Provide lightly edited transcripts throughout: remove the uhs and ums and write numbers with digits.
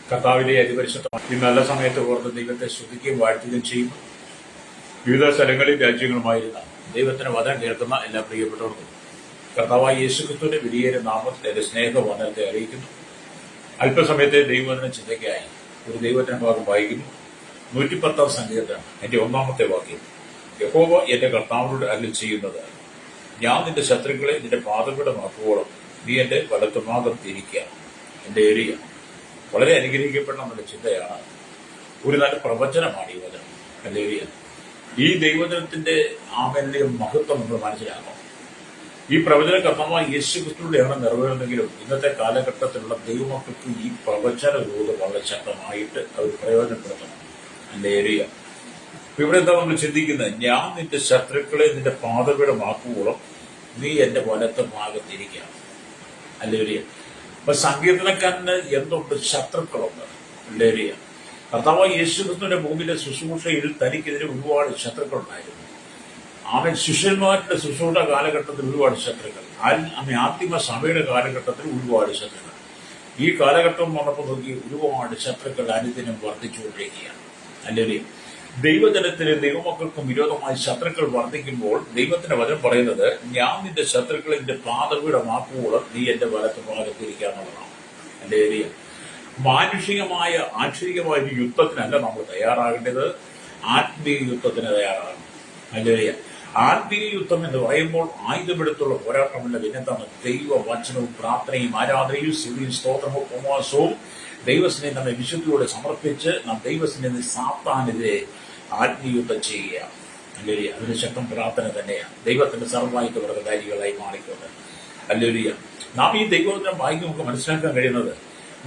കർത്താവിന്റെ അതിപരിശുദ്ധമായ ഈ നല്ല സമയത്ത് ഓർത്ത് ദൈവത്തെ സ്തുതിക്കുകയും വാഴ്ത്തുകയും ചെയ്യുന്നു. വിവിധ സ്ഥലങ്ങളിൽ രാജ്യങ്ങളുമായിരുന്ന ദൈവത്തിന് വചനം കേൾക്കുന്ന എല്ലാ പ്രിയപ്പെട്ടവർക്കും കർത്താവായ യേശുക്രിസ്തുവിന്റെ വലിയ നാമത്തിൽ സ്നേഹവന്ദനത്തെ അറിയിക്കുന്നു. അല്പസമയത്തെ ദൈവവചന ചിന്തയ്ക്കായി ഒരു ദൈവത്തിന്റെ ഭാഗം വായിക്കുന്നു. 110 സങ്കീർത്തനം എന്റെ 1-ാമത്തെ വാക്യം. യഹോവ എന്റെ കർത്താവിനോട് അരുളി ചെയ്യുന്നത്, ഞാൻ നിന്റെ ശത്രുക്കളെ നിന്റെ പാദപീഠമാക്കുവോളം നീ എന്റെ വലത്തുഭാഗം തിരിക്കുക. എന്റെ ഏരിയ വളരെ അനുഗ്രഹിക്കപ്പെടുന്ന നമ്മുടെ ചിന്തയാണ്. ഒരു നല്ല പ്രവചനമാണ് ഈ വചനം. എന്റെ ഏരിയ ഈ ദൈവവചനത്തിന്റെ ആമേന്റെ മഹത്വം നമ്മൾ മനസ്സിലാക്കണം. ഈ പ്രവചന കർമ്മമായ യേശുക്രിസ്തുവിലൂടെയാണ് നിറവേറുന്നെങ്കിലും ഇന്നത്തെ കാലഘട്ടത്തിലുള്ള ദൈവമക്കൾക്ക് ഈ പ്രവചന രൂപം വളരെ ശക്തമായിട്ട് അവർ പ്രയോജനപ്പെടുത്തണം. എന്റെ ഏരിയ ഇവിടെ എന്താ നമ്മൾ ചിന്തിക്കുന്നത്? ഞാൻ നിന്റെ ശത്രുക്കളെ നിന്റെ പാദപീഠമാക്കുവോളം നീ എന്റെ വലത്ത് ഭാഗത്തിരിക്കുക. അല്ലേരിയ അപ്പൊ സങ്കീർത്തനക്കാരന് എന്തുണ്ട്? ശത്രുക്കളുണ്ട്. അല്ലേരിയ കർത്താവായ യേശുക്രിസ്തുവിന്റെ ഭൂമിയിലെ ശുശ്രൂഷയിൽ തനിക്കെതിരെ ഒരുപാട് ശത്രുക്കളുണ്ടായിരുന്നു. അവൻ ശിഷ്യന്മാരുടെ ശുശ്രൂഷ കാലഘട്ടത്തിൽ ഒരുപാട് ശത്രുക്കൾ, ആത്മ സഭയുടെ കാലഘട്ടത്തിൽ ഒരുപാട് ശത്രുക്കൾ. ഈ കാലഘട്ടം വന്നപ്പോൾ നോക്കി ഒരുപാട് ശത്രുക്കൾ അനുദിനം വർദ്ധിച്ചുകൊണ്ടിരിക്കുകയാണ്. അല്ലെങ്കിൽ ദൈവജനത്തിന് ദൈവമക്കൾക്കും വിരോധമായി ശത്രുക്കൾ വർദ്ധിക്കുമ്പോൾ ദൈവത്തിന്റെ വചനം പറയുന്നത്, ഞാൻ നിന്റെ ശത്രുക്കളെ നിന്റെ പാദപീഠമാക്കുവോളം നീ എന്റെ വലത്ത് ഭാഗത്തിരിക്കാന്നുള്ളതാണ്. എന്റെ ഏരിയ മാനുഷികമായ ആക്ഷരികമായ ഒരു യുദ്ധത്തിനല്ല നമ്മൾ തയ്യാറാകേണ്ടത്, ആത്മീയ യുദ്ധത്തിന് തയ്യാറാകണം. അല്ലേരിയ ആത്മീയ യുദ്ധം എന്ന് പറയുമ്പോൾ ആയുധമെടുത്തുള്ള പോരാട്ടമല്ല, പിന്നെന്താണ്? ദൈവവചനവും പ്രാർത്ഥനയും ആരാധനയും സ്തുതിയും സ്തോത്രവും ഉപവാസവും ദൈവത്തിനെ നമ്മെ വിശുദ്ധിയോടെ സമർപ്പിച്ച് നാം ദൈവത്തിനെ സാത്താനെതിരെ ആത്മീയുദ്ധം ചെയ്യുക. അല്ലേരിയ അതിന് ശക്തം പ്രാർത്ഥന തന്നെയാണ്. ദൈവത്തിന്റെ സർവ്വായിട്ട് വ്രതകാരികളായി മാറിക്കൊണ്ട് അല്ലേരിയ നാം ഈ ദൈവവചനം വായിക്കും നമുക്ക് മനസ്സിലാക്കാൻ കഴിയുന്നത്,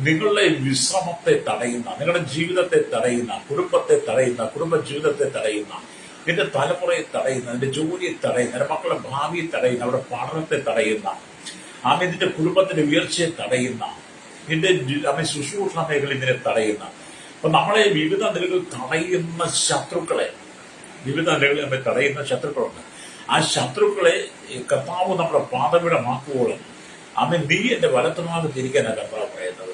നിങ്ങളുടെ വിശ്രമത്തെ തടയുന്ന, നിങ്ങളുടെ ജീവിതത്തെ തടയുന്ന, കുടുംബത്തെ തടയുന്ന, കുടുംബ ജീവിതത്തെ തടയുന്ന, നിന്റെ തലമുറയെ തടയുന്ന, നിന്റെ ജോലിയെ തടയുന്ന, നിന്റെ മക്കളുടെ ഭാവിയെ തടയുന്ന, അവരുടെ പഠനത്തെ തടയുന്ന, നിന്റെ കുടുംബത്തിന്റെ ഉയർച്ചയെ തടയുന്ന, നിന്റെ ശുശ്രൂഷ മേഖലയിൽ നിന്നെ തടയുന്ന, അപ്പൊ നമ്മളെ വിവിധ നിലകളിൽ തടയുന്ന ശത്രുക്കളെ, വിവിധ നിലകളിൽ നമ്മെ തടയുന്ന ശത്രുക്കളുണ്ട്. ആ ശത്രുക്കളെ കർത്താവ് നമ്മുടെ പാദപീഠമാക്കുവോളം നീ എന്റെ വലത്തുഭാഗത്തിരിക്കാനാണ് കർത്താവ് പറയുന്നത്.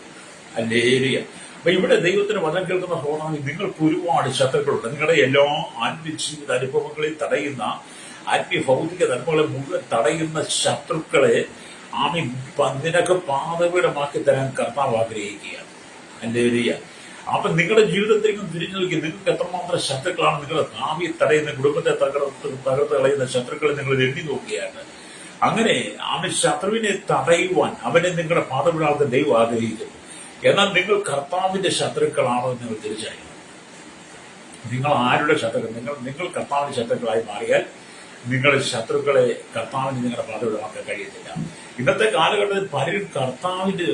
അല്ലേരിയ അപ്പൊ ഇവിടെ ദൈവത്തിന് വചനം കേൾക്കുന്ന സഹോദരൻ, നിങ്ങൾക്ക് ഒരുപാട് ശത്രുക്കളുണ്ട്. നിങ്ങളുടെ എല്ലാ ആത്മീയ അനുഭവങ്ങളെ തടയുന്ന, ആത്മീയ ഭൗതിക ധർമ്മങ്ങളെ മുഴുവൻ തടയുന്ന ശത്രുക്കളെ നിനക്ക് പാദപീഠമാക്കി തരാൻ കർത്താവ് ആഗ്രഹിക്കുകയാണ്. അല്ലേരിയ അപ്പൊ നിങ്ങളുടെ ജീവിതത്തിലേക്കും തിരിഞ്ഞു നോക്കി നിങ്ങൾക്ക് എത്രമാത്രം ശത്രുക്കളാണ് നിങ്ങളുടെ ഭാവിയെ തടയുന്ന, കുടുംബത്തെ തകർത്ത് കളയുന്ന ശത്രുക്കളെ നിങ്ങൾ എണ്ണി നോക്കിയാണ്. അങ്ങനെ ശത്രുവിനെ തടയുവാൻ അവനെ നിങ്ങളുടെ പാദപീഠമാക്കാൻ ദൈവം ആഗ്രഹിക്കുന്നു. എന്നാൽ നിങ്ങൾ കർത്താവിന്റെ ശത്രുക്കളാണോ എന്ന് നിങ്ങൾ തിരിച്ചറിയണം. നിങ്ങൾ ആരുടെ ശത്രുക്കൾ? നിങ്ങൾ കർത്താവിന്റെ ശത്രുക്കളായി മാറിയാൽ നിങ്ങളുടെ ശത്രുക്കളെ കർത്താവിന് നിങ്ങളുടെ പാദപീഠമാക്കാൻ കഴിയത്തില്ല. ഇന്നത്തെ കാലഘട്ടത്തിൽ പലരും കർത്താവിന്റെ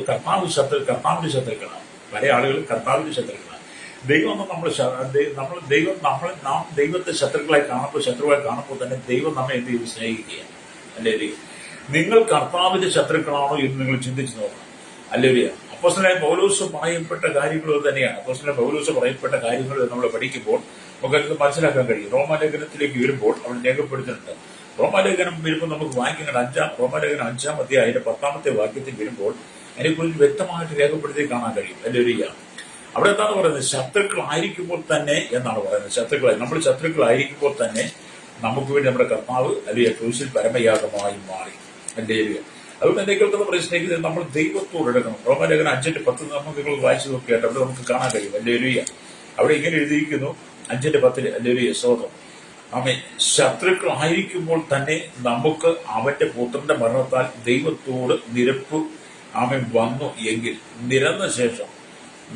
ശത്രുക്കളാണ്. പല ആളുകളും കർത്താവിന്റെ ശത്രുക്കളാണ്. ദൈവം നാം ദൈവത്തെ ശത്രുക്കളായി കാണുമ്പോൾ തന്നെ ദൈവം നമ്മെ എന്ത് ചെയ്ത് സ്നേഹിക്കുകയാണ്. അല്ലേ? നിങ്ങൾ കർത്താവിന്റെ ശത്രുക്കളാണോ എന്ന് നിങ്ങൾ ചിന്തിച്ചു നോക്കണം. അല്ലേ? അപ്പോസ്തലനായ പൗലോസ് പറയപ്പെട്ട കാര്യങ്ങൾ തന്നെയാണ്. അപ്പോസ്തലനായ പൗലോസ് പറയപ്പെട്ട കാര്യങ്ങൾ നമ്മൾ പഠിക്കുമ്പോൾ നമുക്ക് മനസ്സിലാക്കാൻ കഴിയും. റോമാലേഖനത്തിലേക്ക് വരുമ്പോൾ അവിടെ രേഖപ്പെടുത്തിയിട്ടുണ്ട്. റോമാലേഖനം വരുമ്പോൾ നമുക്ക് വായിക്കേണ്ട റോമാലേഖനം 5-ാം അധ്യായം 10-ാമത്തെ വാക്യത്തിൽ വരുമ്പോൾ അതിനെക്കുറിച്ച് വ്യക്തമായിട്ട് രേഖപ്പെടുത്തി കാണാൻ കഴിയും. അല്ലേരിയ അവിടെ എന്താണ് പറയുന്നത്? ശത്രുക്കളായിരിക്കുമ്പോൾ തന്നെ എന്നാണ് പറയുന്നത്. നമ്മൾ ശത്രുക്കളായിരിക്കുമ്പോൾ തന്നെ നമുക്ക് വേണ്ടി നമ്മുടെ കർത്താവ് അല്ലെങ്കിൽ ക്രൂശിൽ പരമയാഗമായി മാറി. അല്ലേരിയ അതുകൊണ്ട് എന്നെ കേൾക്കുന്ന പ്രശ്നം നമ്മൾ ദൈവത്തോട് എടുക്കണം. റോമാലേഖനം 5-10 നമുക്ക് നിങ്ങൾ വായിച്ചു നോക്കിയായിട്ട് അവിടെ നമുക്ക് കാണാൻ കഴിയും. അല്ലേരിയ അവിടെ ഇങ്ങനെ എഴുതിയിരിക്കുന്നു 5-10 അല്ലേരിയ സ്തോത്രം. ശത്രുക്കളായിരിക്കുമ്പോൾ തന്നെ നമുക്ക് അവന്റെ പുത്രന്റെ മരണത്താൽ ദൈവത്തോട് നിരപ്പ് വന്നു എങ്കിൽ നിരന്ന ശേഷം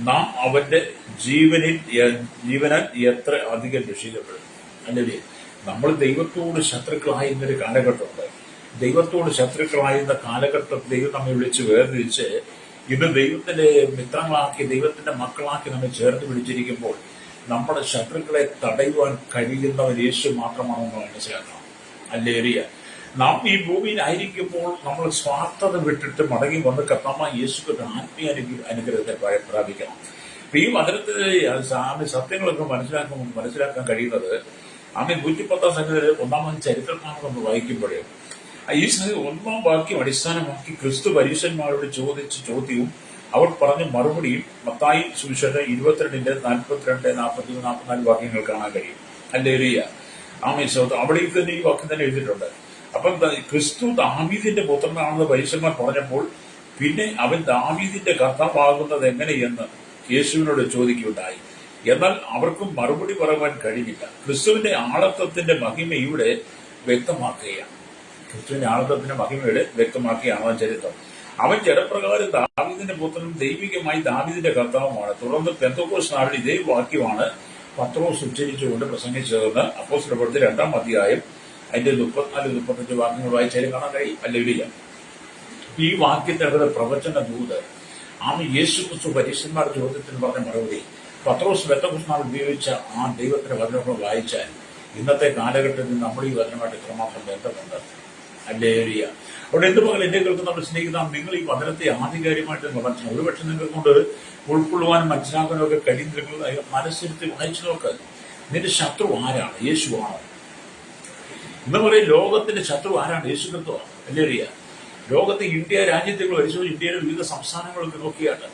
നാം അവന്റെ ജീവനാൽ എത്ര അധികം രക്ഷിക്കപ്പെടും. അല്ലെങ്കിൽ നമ്മൾ ദൈവത്തോട് ശത്രുക്കളായിരുന്നൊരു കാലഘട്ടമുണ്ട്. ദൈവത്തോട് ശത്രുക്കളായിരുന്ന കാലഘട്ടത്തിൽ ദൈവം നമ്മെ വിളിച്ച് വേർതിരിച്ച് ഇന്ന് ദൈവത്തിന്റെ മിത്രങ്ങളാക്കി, ദൈവത്തിന്റെ മക്കളാക്കി നമ്മെ ചേർത്ത് പിടിച്ചിരിക്കുമ്പോൾ നമ്മുടെ ശത്രുക്കളെ തടയുവാൻ കഴിയുന്നവൻ യേശു മാത്രമാണെന്ന് മനസ്സിലാക്കണം. അല്ലേരിയ നാം ഈ ഭൂമിയിലായിരിക്കുമ്പോൾ നമ്മൾ സ്വാർത്ഥത വിട്ടിട്ട് മടങ്ങി വന്ന് കർത്താവായ യേശുവിന്റെ ആത്മീയ അനുഗ്രഹത്തെ പ്രാപിക്കണം. അപ്പൊ ഈ വചനത്തിലെ സത്യങ്ങളൊക്കെ മനസ്സിലാക്കാൻ കഴിയുന്നത് 110-ാം സംഗീതത്തിൽ 1-ാം ചരിത്രമാണ് നമ്മൾ വായിക്കുമ്പോഴേ ഈ 1-ാം വാക്യം അടിസ്ഥാനമാക്കി ക്രിസ്തു പരീശന്മാരോട് ചോദിച്ച ചോദ്യവും അവർ പറഞ്ഞ മറുപടിയിൽ മത്തായി സുവിശേഷം 22:42-43-44 വാക്യങ്ങൾ കാണാൻ കഴിയും. ഹല്ലേലൂയ. ആമേൻ. അവിടെയും തന്നെ ഈ വാക്യം തന്നെ എഴുതിയിട്ടുണ്ട്. അപ്പം ക്രിസ്തു ദാവീദിന്റെ പുത്രനാണെന്ന് പരീശന്മാർ പറഞ്ഞപ്പോൾ പിന്നെ അവൻ ദാവീദിന്റെ കർത്താവാകുന്നത് എങ്ങനെയെന്ന് യേശുവിനോട് ചോദിക്കുകയുണ്ടായി. എന്നാൽ അവർക്കും മറുപടി പറയുവാൻ കഴിഞ്ഞില്ല. ക്രിസ്തുവിന്റെ ആളത്വത്തിന്റെ മഹിമ ഇവിടെ വ്യക്തമാക്കുകയാണ്. ക്രിസ്തുവിന്റെ ആളത്വത്തിന്റെ മഹിമയുടെ വ്യക്തമാക്കുകയാണ് അവൻ ചരിത്രം. അവൻ ജഡപ്രകാരം ദാവീദിന്റെ പുത്രനും ദൈവികമായി ദാവീദിന്റെ കർത്താവുമാണ്. തുടർന്ന് പെന്തക്കോസ്ത് നാളിൽ ഇതേ വാക്യമാണ് പത്രോസ് ഉച്ചരിച്ചുകൊണ്ട് പ്രസംഗിച്ചതെന്ന് അപ്പോസ്തലരുടെ പ്രവൃത്തി 2-ാം അധ്യായം അതിന്റെ 34-35 വാക്യങ്ങൾ വായിച്ചാലും കാണാൻ കഴിയും. ഹല്ലേലൂയ. ഈ വാക്യത്തിനകത്ത് പ്രവചന ദൂത് യേശുക്രിസ്തു പരീശന്മാരുടെ ചോദ്യത്തിന് പറഞ്ഞ മറുപടി പത്രോസ് പെന്തക്കോസ്ത് നാൾ ഉപയോഗിച്ച ആ ദൈവത്തിന്റെ വചനങ്ങൾ വായിച്ചാൽ ഇന്നത്തെ കാലഘട്ടത്തിൽ നമ്മൾ ഈ വചനമായിട്ട് എത്രമാത്രം ബന്ധമുണ്ട്. ഹല്ലേലൂയ. അവിടെ എന്തുപോലെ എന്റെ കേൾക്കുന്ന നമ്മൾ സ്നേഹിക്കുന്ന നിങ്ങൾ ഈ വചനത്തെ ആധികാരികമായിട്ട് മനസ്സിലാക്കും. ഒരുപക്ഷെ നിങ്ങൾക്ക് കൊണ്ട് ഉൾക്കൊള്ളുവാനും മനസ്സിലാക്കാനും ഒക്കെ കഴിയുന്ന മനസ്സിരുത്തി വായിച്ചു നോക്ക്. നിന്റെ ശത്രു ആരാണ്? യേശുവാണ്. ഇന്ന് പറയും ലോകത്തിന്റെ ശത്രു ആരാണ്? യേശു ക്രിസ്തുവാണ്. ഹല്ലേലൂയ. ലോകത്തെ ഇന്ത്യ രാജ്യത്തെ പരിശോധിച്ച് ഇന്ത്യയിലെ വിവിധ സംസ്ഥാനങ്ങളൊക്കെ നോക്കിയാണ്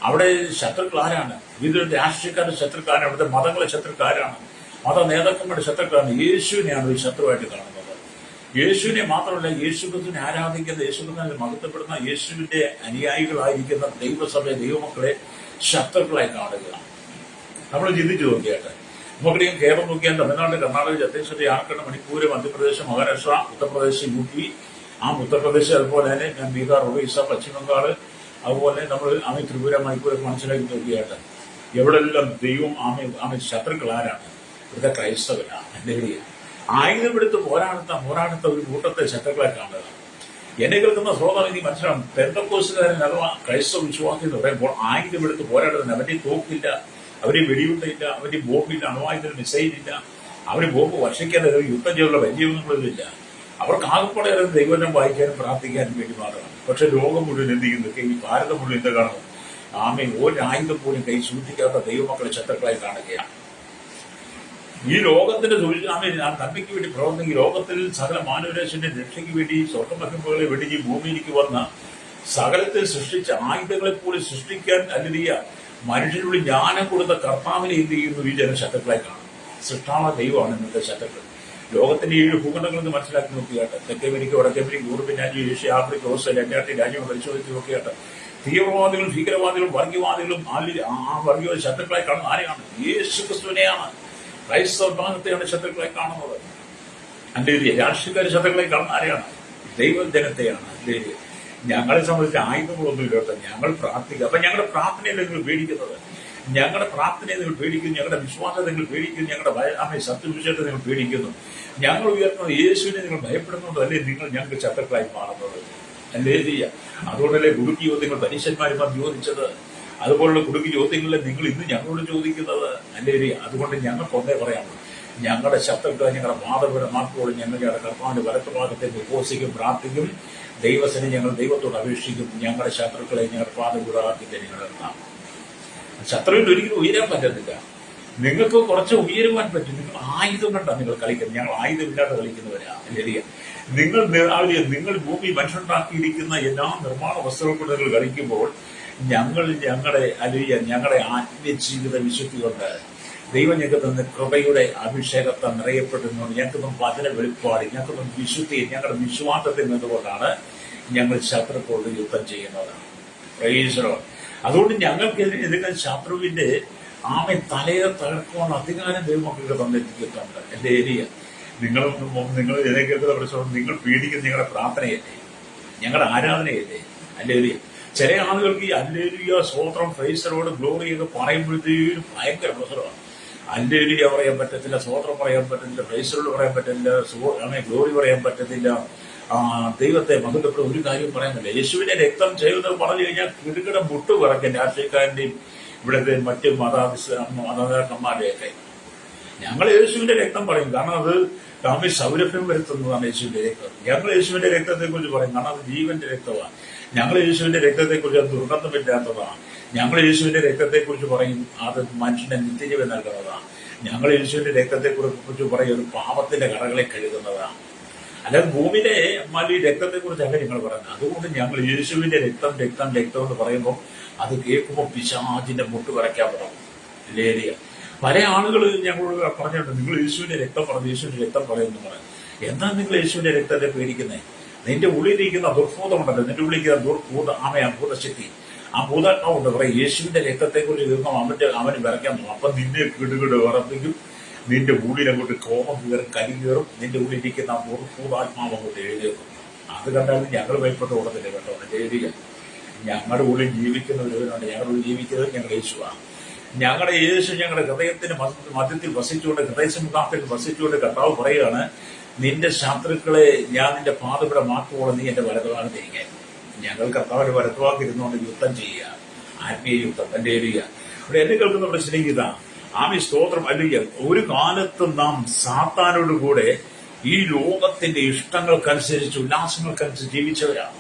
അവിടെ ശത്രുക്കൾ ആരാണ്? വിവിധ രാഷ്ട്രീയക്കാരുടെ ശത്രുക്കാരാണ്. അവിടുത്തെ മതങ്ങളെ ശത്രുക്കാരാണ്. മത നേതാക്കന്മാരുടെ ശത്രുക്കളാണ്. യേശുവിനെയാണ് ഒരു ശത്രുവായിട്ട് കാണുന്നത്. യേശുവിനെ മാത്രമല്ല, യേശുക്രിസ്തുവിനെ ആരാധിക്കുന്ന, യേശുക്രിസ്തുവിനെ മഹത്വപ്പെടുന്ന, യേശുവിന്റെ അനുയായികളായിരിക്കുന്ന ദൈവസഭ ദൈവമക്കളെ ശത്രുക്കളായി കാണുക. നമ്മൾ ചിന്തിച്ചു നോക്കിയാട്ടെ. നമുക്കറിയാം, കേരളം നോക്കിയാൽ തമിഴ്നാട്, കർണാടക, ഛത്തീസ്ഗഡ്, ജാർഖണ്ഡ്, മണിപ്പൂർ, മധ്യപ്രദേശ്, മഹാരാഷ്ട്ര, ഉത്തർപ്രദേശ്, UP, ഉത്തർപ്രദേശ്, അതുപോലെ തന്നെ ബീഹാർ, ഒറീസ, പശ്ചിമബംഗാൾ, അതുപോലെ നമ്മൾ ത്രിപുര, മണിപ്പൂരൊക്കെ മനസ്സിലാക്കി നോക്കിയാട്ടെ. എവിടെല്ലാം ദൈവം ശത്രുക്കൾ ആരാണ്? ഇവിടുത്തെ ക്രൈസ്തവരാണ്. ഹല്ലേലൂയ. ആയുധമെടുത്ത് പോരാടുത്ത ഒരു കൂട്ടത്തെ ശത്രുക്കളെ കാണുക. എന്നെ കേൾക്കുന്ന ശ്രോതാവ് നീ മനസ്സിലാവും. പെന്തക്കോസ്തുകാരൻ അഥവാ ക്രൈസ്തവ വിശ്വാസി എന്ന് പറയുമ്പോൾ ആയുധമെടുത്ത് പോരാടുന്നതിന് അവന്റെ തോക്കില്ല, അവരെ വെടിയുണ്ടില്ല, അവന്റെ ബോംബില്ല, അണുവായുധത്തിന് മിസൈലില്ല, അവര് ബോംബ് വർഷിക്കാതെ യുദ്ധം ചെയ്യാനുള്ള വലിയൊന്നുമില്ല. അവർക്ക് ആകെപ്പാടെ ദൈവനം വായിക്കാനും പ്രാർത്ഥിക്കാനും വേണ്ടി മാത്രമാണ്. പക്ഷെ ലോകം മുഴുവൻ എന്ത് ചെയ്യുന്നു? ഈ ഭാരതം മുഴുവൻ എന്ത് കാണുന്നു? ഒരു ആയുധം പോലും കൈ സൂക്ഷിക്കാത്ത ദൈവമക്കളെ ശത്രുക്കളായി കാണുകയാണ്. ഈ ലോകത്തിന്റെ നന്മയ്ക്ക് വേണ്ടി പ്രവർത്തിക്കും. ലോകത്തിൽ സകല മാനവരാശിന്റെ രക്ഷയ്ക്ക് വേണ്ടി സ്വർഗമഹിമകളെ വെടിഞ്ഞ് ഭൂമിയിലേക്ക് വന്ന സകലത്തിൽ സൃഷ്ടിച്ച ആയുധങ്ങളെ പോലും സൃഷ്ടിക്കാൻ അല്ലെങ്കിൽ മനുഷ്യനോട് ജ്ഞാനം കൊടുത്ത കർത്താവിനെ എന്ത് ചെയ്യുന്നു? ഈ ജന ശത്രുക്കളായി കാണും. സൃഷ്ടാവ ദൈവമാണ് ഇന്നത്തെ ശത്രുക്കൾ. ലോകത്തിന്റെ 7 ഭൂഖണ്ഡങ്ങളിൽ നിന്ന് മനസ്സിലാക്കി നോക്കിയാട്ടെ. തെക്കേ അമേരിക്ക, വടക്കേ അമേരിക്ക, യൂറോപ്യൻ രാജ്യം, ഏഷ്യ, ആഫ്രിക്ക, ഓസ്ട്രേലിയ, അന്റാർട്ടിക്ക രാജ്യങ്ങൾ പരിശോധിച്ച് നോക്കിയാട്ടെ. തീവ്രവാദികളും ഭീകരവാദികളും വർഗീയവാദികളും ആ വർഗീയ ശത്രുക്കളായി കാണുന്നത് ആരെയാണ്? യേശു ക്രിസ്തുവിനെയാണ്. ക്രൈസ്തവ വിഭാഗത്തെയാണ് ശത്രുക്കളെ കാണുന്നത്. ഹല്ലേലൂയ. രാഷ്ട്രീയക്കാരെ ശത്രുക്കളെ കാണുന്ന ആരെയാണ്? ദൈവജനത്തെയാണ്. ഹല്ലേലൂയ. ഞങ്ങളെ സംബന്ധിച്ച് ആയുധങ്ങളൊന്നും ഇല്ലാത്ത ഞങ്ങൾ പ്രാർത്ഥിക്കുക. അപ്പൊ ഞങ്ങളുടെ പ്രാർത്ഥനയെ നിങ്ങൾ പേടിക്കുന്നത്, ഞങ്ങളുടെ പ്രാർത്ഥനയെ നിങ്ങൾ പേടിക്കുന്നു, ഞങ്ങളുടെ വിശ്വാസത്തെ നിങ്ങൾ പേടിക്കുന്നു, ഞങ്ങളുടെ സത്യവിഷയത്തെ നിങ്ങൾ പേടിക്കുന്നു. ഞങ്ങൾ ഉയർത്തുന്നത് യേശുവിനെ നിങ്ങൾ ഭയപ്പെടുന്നതല്ലേ നിങ്ങൾ ഞങ്ങൾക്ക് ശത്രുക്കളായി മാറുന്നത്. ഹല്ലേലൂയ. അതുകൊണ്ടല്ലേ കുടുക്കി ചോദ്യങ്ങൾ പരീശന്മാരുമാർ ചോദിച്ചത്. അതുപോലുള്ള കുടുക്കി ചോദ്യങ്ങളിൽ നിങ്ങൾ ഇന്ന് ഞങ്ങളോട് ചോദിക്കുന്നത്. ഹല്ലേലൂയ. അതുകൊണ്ട് ഞങ്ങൾക്ക് ഒന്നേ പറയാമോ, ഞങ്ങളുടെ ശത്രുക്കളെ ഞങ്ങളുടെ മാതൃപരമാക്കോട് ഞങ്ങൾ ഞങ്ങളുടെ കർത്താവിന്റെ വലത്തുഭാഗത്തേക്ക് ഉപവസിക്കും, പ്രാർത്ഥിക്കും, ദൈവസനെ ഞങ്ങൾ ദൈവത്തോട് അപേക്ഷിക്കും. ഞങ്ങളുടെ ശത്രുക്കളെ ഞങ്ങളുടെ പാതകൂടാക്കിയിട്ട് ഞങ്ങൾ നിർത്താം. ശത്രുവിൽ ഒരിക്കലും ഉയരാൻ പറ്റത്തില്ല. നിങ്ങൾക്ക് കുറച്ച് ഉയരുവാൻ പറ്റും. നിങ്ങൾ ആയുധം കണ്ടാണ് നിങ്ങൾ കളിക്കുന്നത്. ഞങ്ങൾ ആയുധമില്ലാതെ കളിക്കുന്നവരാ. ഹല്ലേലൂയ. നിങ്ങൾ ഭൂമി മനുഷ്യണ്ടാക്കിയിരിക്കുന്ന എല്ലാ നിർമ്മാണ വസ്തുക്കൾ കൊണ്ട് നിങ്ങൾ കളിക്കുമ്പോൾ ഞങ്ങളുടെ ആത്മജീവിത വിശുദ്ധി കൊണ്ട് ദൈവം ഞങ്ങൾക്ക് തന്ന കൃപയുടെ അഭിഷേകത്തെ നിറയപ്പെടുന്നു. ഞങ്ങൾക്ക് വചന വെളിപ്പാട്, ഞങ്ങൾക്ക് വിശുദ്ധി, ഞങ്ങളുടെ വിശ്വാസത്തിൽ നിന്നുകൊണ്ടാണ് ഞങ്ങൾ ശത്രുക്കളോട് യുദ്ധം ചെയ്യുന്നത്. Praise the Lord. അതുകൊണ്ട് ഞങ്ങൾക്കെതിരെ ശത്രുവിന്റെ തലയെ തകർക്കുവാനുള്ള അധികാരം ദൈവമക്കൾക്ക് തന്നിരിക്കുന്നുണ്ട്. എന്റെ ഏരിയ നിങ്ങൾ ഇതിനെ കേൾക്കുന്ന പ്രശ്നം, നിങ്ങൾ പേടിക്കുന്ന ഞങ്ങളുടെ പ്രാർത്ഥനയല്ലേ, ഞങ്ങളുടെ ആരാധനയല്ലേ? ഹല്ലേലൂയ. ചില ആളുകൾക്ക് ഈ ഹല്ലേലൂയ, സ്വോത്രം, പ്രൈസ് ദി ലോർഡ്, ഗ്ലോറി ഒക്കെ പറയുമ്പോഴത്തേക്കും ഭയങ്കര പ്രശ്നമാണ്. ഹല്ലേലൂയ പറയാൻ പറ്റത്തില്ല, സ്വോത്രം പറയാൻ പറ്റത്തില്ല, പ്രൈസ് ദി ലോർഡ് പറയാൻ പറ്റത്തില്ല, ഗ്ലോറി പറയാൻ പറ്റത്തില്ല, ദൈവത്തെ മഹത്വപ്പെടുന്ന ഒരു കാര്യം പറയുന്നില്ല. യേശുവിന്റെ രക്തം ചെയ്യുന്നത് പറഞ്ഞു കഴിഞ്ഞാൽ കിടുകിട മുട്ട് പിറക്കും രാഷ്ട്രീയക്കാരന്റെയും ഇവിടുത്തെ മറ്റ് മതനേതാക്കന്മാരുടെയൊക്കെ. ഞങ്ങൾ യേശുവിന്റെ രക്തം പറയും, കാരണം അത് തമ്മിൽ സൗരഭ്യം വരുത്തുന്നതാണ് യേശുവിന്റെ രക്തം. ഞങ്ങൾ യേശുവിന്റെ രക്തത്തെ കുറിച്ച് പറയും, കാരണം അത് ജീവന്റെ രക്തമാണ്. ഞങ്ങൾ യേശുവിന്റെ രക്തത്തെക്കുറിച്ച് അത് ദുർഗന്ധമില്ലാത്തതാണ്. ഞങ്ങൾ യേശുവിന്റെ രക്തത്തെക്കുറിച്ച് പറയും, അത് മനുഷ്യന്റെ നിത്യജീവൻ നൽകുന്നതാണ്. ഞങ്ങൾ യേശുവിന്റെ രക്തത്തെക്കുറിച്ച് പറയും, അത് പാപത്തിന്റെ കടകളെ കഴുകുന്നതാണ്. അല്ലാതെ ഭൂമിയിലെ ഈ രക്തത്തെ കുറിച്ചല്ല നിങ്ങൾ പറയുന്നത്. അതുകൊണ്ട് ഞങ്ങൾ യേശുവിന്റെ രക്തം രക്തം രക്തം എന്ന് പറയുമ്പോൾ അത് കേൾക്കുമ്പോൾ പിശാചിന്റെ മുട്ട് വരയ്ക്കാൻ തുടങ്ങും. ലേലിയ പല ആളുകൾ ഞങ്ങളോട് പറഞ്ഞിട്ടുണ്ട്, നിങ്ങൾ യേശുവിന്റെ രക്തം പറഞ്ഞു, യേശുവിന്റെ രക്തം പറയുന്നു പറഞ്ഞു. എന്താ നിങ്ങൾ യേശുവിന്റെ രക്തത്തെ പേടിക്കുന്നത്? നിന്റെ ഉള്ളിലിരിക്കുന്ന ദുർഭൂതമുണ്ടല്ലോ, നിന്റെ ഉള്ളിലിരിക്കുന്ന ദുർഭൂത ഭൂതശക്തി, ആ ഭൂതാത്മാവുണ്ട് പറയും യേശുവിന്റെ രക്തത്തെക്കുറിച്ച് കേൾക്കുമ്പോൾ അവന് വിറയ്ക്കാൻ തോന്നും. അപ്പൊ നിന്നെ കിടുകിട് വിറപ്പിക്കും, നിന്റെ ഉള്ളിൽ അങ്ങോട്ട് കോപം കയറും, കരി കയറും, നിന്റെ ഉള്ളിലിരിക്കുന്ന ഭൂതാത്മാവ് അങ്ങോട്ട് എഴുതിയേക്കും. അത് കണ്ടാലും ഞങ്ങൾ ഭയപ്പെട്ട് ഓടത്തില്ല കേട്ടോ. എഴുതിയ ഞങ്ങളുടെ ഉള്ളിൽ ജീവിക്കുന്നവരുണ്ട്, ഞങ്ങളുടെ ഉള്ളിൽ ജീവിക്കുന്നത് ഞങ്ങൾ യേശുവാണ്. ഞങ്ങളുടെ യേശു ഞങ്ങളുടെ ഹൃദയത്തിന് മധ്യത്തിൽ വസിച്ചുകൊണ്ട്, ഹൃദയസമുഖാത്തിൽ വസിച്ചുകൊണ്ട് കർത്താവ് പറയുകയാണ്, നിന്റെ ശത്രുക്കളെ ഞാൻ നിന്റെ പാതയുടെ മാക്കുവോളം നീ എന്റെ വലതുഭാഗത്തിരിക്കാൻ. ഞങ്ങൾ കർത്താവിന്റെ വലതുഭാഗത്തിരുന്നുകൊണ്ട് യുദ്ധം ചെയ്യുക, ആത്മീയ യുദ്ധം. എന്റെ ഏരിയ ഇവിടെ എന്നെ കേൾക്കുന്ന സ്നേഹിത ആമി സ്തോത്രം. അല്ലെങ്കിൽ ഒരു കാലത്ത് നാം സാത്താനോട് കൂടെ ഈ ലോകത്തിന്റെ ഇഷ്ടങ്ങൾക്കനുസരിച്ച് ഉല്ലാസങ്ങൾക്കനുസരിച്ച് ജീവിച്ചവരാണ്.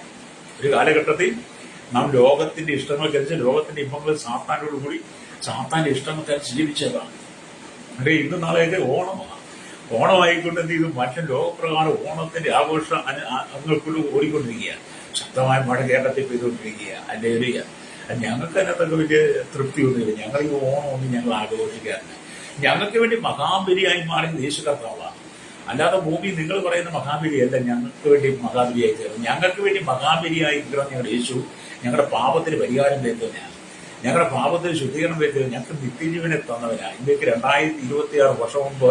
ഒരു കാലഘട്ടത്തിൽ നാം ലോകത്തിന്റെ ഇഷ്ടങ്ങൾക്കനുസരിച്ച്, ലോകത്തിന്റെ ഇമ്പങ്ങൾ സാത്താനോട് കൂടി സാത്താന്റെ ഇഷ്ടങ്ങൾക്കനുസരിച്ച് ജീവിച്ചവരാണ്. അവിടെ ഇന്ന് നാളെയൊക്കെ ഓണമാണ്. ഓണമായിക്കൊണ്ട് എന്ത് ചെയ്തു? മറ്റും ലോകപ്രകാരം ഓണത്തിന്റെ ആഘോഷം അങ്ങൾക്കുള്ള ഓടിക്കൊണ്ടിരിക്കുക. ശക്തമായ മഴ കേരളത്തിൽ പെയ്തുകൊണ്ടിരിക്കുക. അതിന്റെ ഏരിയ ഞങ്ങൾക്ക് അതിനകത്തൊക്കെ വലിയ തൃപ്തിയൊന്നുമില്ല. ഞങ്ങൾ ഈ ഓണമൊന്നും ഞങ്ങൾ ആഘോഷിക്കാറില്ല. ഞങ്ങൾക്ക് വേണ്ടി മഹാബലിയായി മാറി യേശു കർത്താവാണ്. അല്ലാതെ ഭൂമി നിങ്ങൾ പറയുന്ന മഹാബലിയല്ല ഞങ്ങൾക്ക് വേണ്ടി മഹാബലിയായി തീർന്നു. ഞങ്ങൾക്ക് വേണ്ടി മഹാബലിയായി തീർന്ന ഞങ്ങളുടെ യേശു ഞങ്ങളുടെ പാപത്തിന് പരിഹാരം വരുത്തുന്നതാണ്. ഞങ്ങളുടെ പാപത്തിന് ശുദ്ധീകരണം വരുത്തുന്നത്, ഞങ്ങൾക്ക് നിത്യജീവനെ തന്നവനാണ്. ഇന്നേക്ക് 2026 വർഷം മുമ്പ്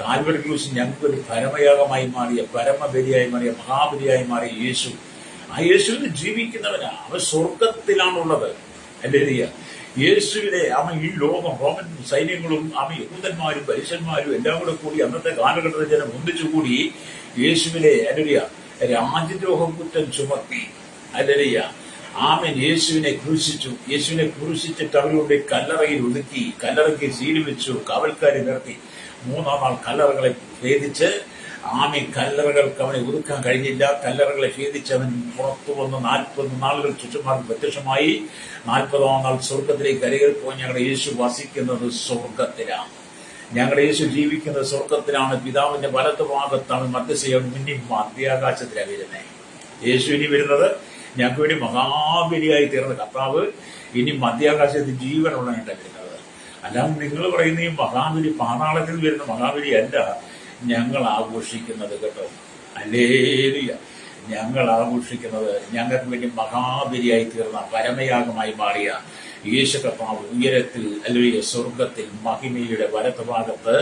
കാൽവരി ക്രൂശിൽ ഞങ്ങൾക്ക് ഒരു പരമയാഗമായി മാറിയ, പരമബലിയായി മാറിയ, മഹാബലിയായി മാറിയ യേശു, ആ യേശുവിന് ജീവിക്കുന്നവനാ. അവൻ സ്വർഗത്തിലാണുള്ളത്. അല്ലേ? യേശുവിനെ അവൻ ഈ ലോകം, റോമൻ സൈന്യങ്ങളും അവൻ യഹൂദന്മാരും പരീശന്മാരും എല്ലാം കൂടെ കൂടി അന്നത്തെ കാലഘട്ടത്തിൽ ജനം ഒന്നിച്ചുകൂടി യേശുവിനെ അല്ലറിയ രാജ്യദ്രോഹം കുറ്റം ചുമത്തി. അല്ലറിയ ആമൻ യേശുവിനെ ക്രൂശിച്ചു. യേശുവിനെ ക്രൂശിച്ചിട്ട് അവരുടെ കല്ലറയിൽ ഒതുക്കി, കല്ലറയ്ക്ക് സീല് വെച്ചു, കാവൽക്കാരെ നിർത്തി. 3-ാം നാൾ കല്ലറകളെ ഭേദിച്ച് ആമി കല്ലറകൾക്ക് അവനെ ഒതുക്കാൻ കഴിഞ്ഞില്ല. കല്ലറകളെ ഭേദിച്ച് അവൻ പുറത്തു വന്ന് 40 നാളുകൾ ചുറ്റുമാർക്ക് പ്രത്യക്ഷമായി. 40-ാം നാൾ സ്വർഗത്തിലേക്ക് കരയിൽ പോയി. ഞങ്ങളുടെ യേശു വസിക്കുന്നത് സ്വർഗത്തിലാണ്. ഞങ്ങളുടെ യേശു ജീവിക്കുന്നത് സ്വർഗത്തിലാണ്. പിതാവിന്റെ വലത്ത് ഭാഗത്താണ്. മധ്യസ്ഥ ഇനി മധ്യാകാശത്തിലാണ് വരുന്നത്. യേശു ഇനി വരുന്നത് ഞങ്ങൾക്ക് വേണ്ടി മഹാബലിയായി തീർന്ന കർത്താവ് ഇനി മധ്യാകാശത്തിൽ ജീവനുള്ളതായിട്ടാണ് വരുന്നത്. അല്ലാതെ നിങ്ങൾ പറയുന്ന ഈ മഹാബലി പാതാളത്തിൽ വരുന്ന മഹാബലി അല്ല ഞങ്ങൾ ആഘോഷിക്കുന്നത് കേട്ടോ. അല്ലേലൂയ. ഞങ്ങൾ ആഘോഷിക്കുന്നത് ഞങ്ങൾക്ക് വേണ്ടി മഹാബലിയായി തീർന്ന, പരമയാഗമായി മാറിയ യേശു കർത്താവ് ഉയരത്തിൽ, അല്ലെങ്കിൽ സ്വർഗത്തിൽ മഹിമയുടെ വലത്ത് ഭാഗത്ത്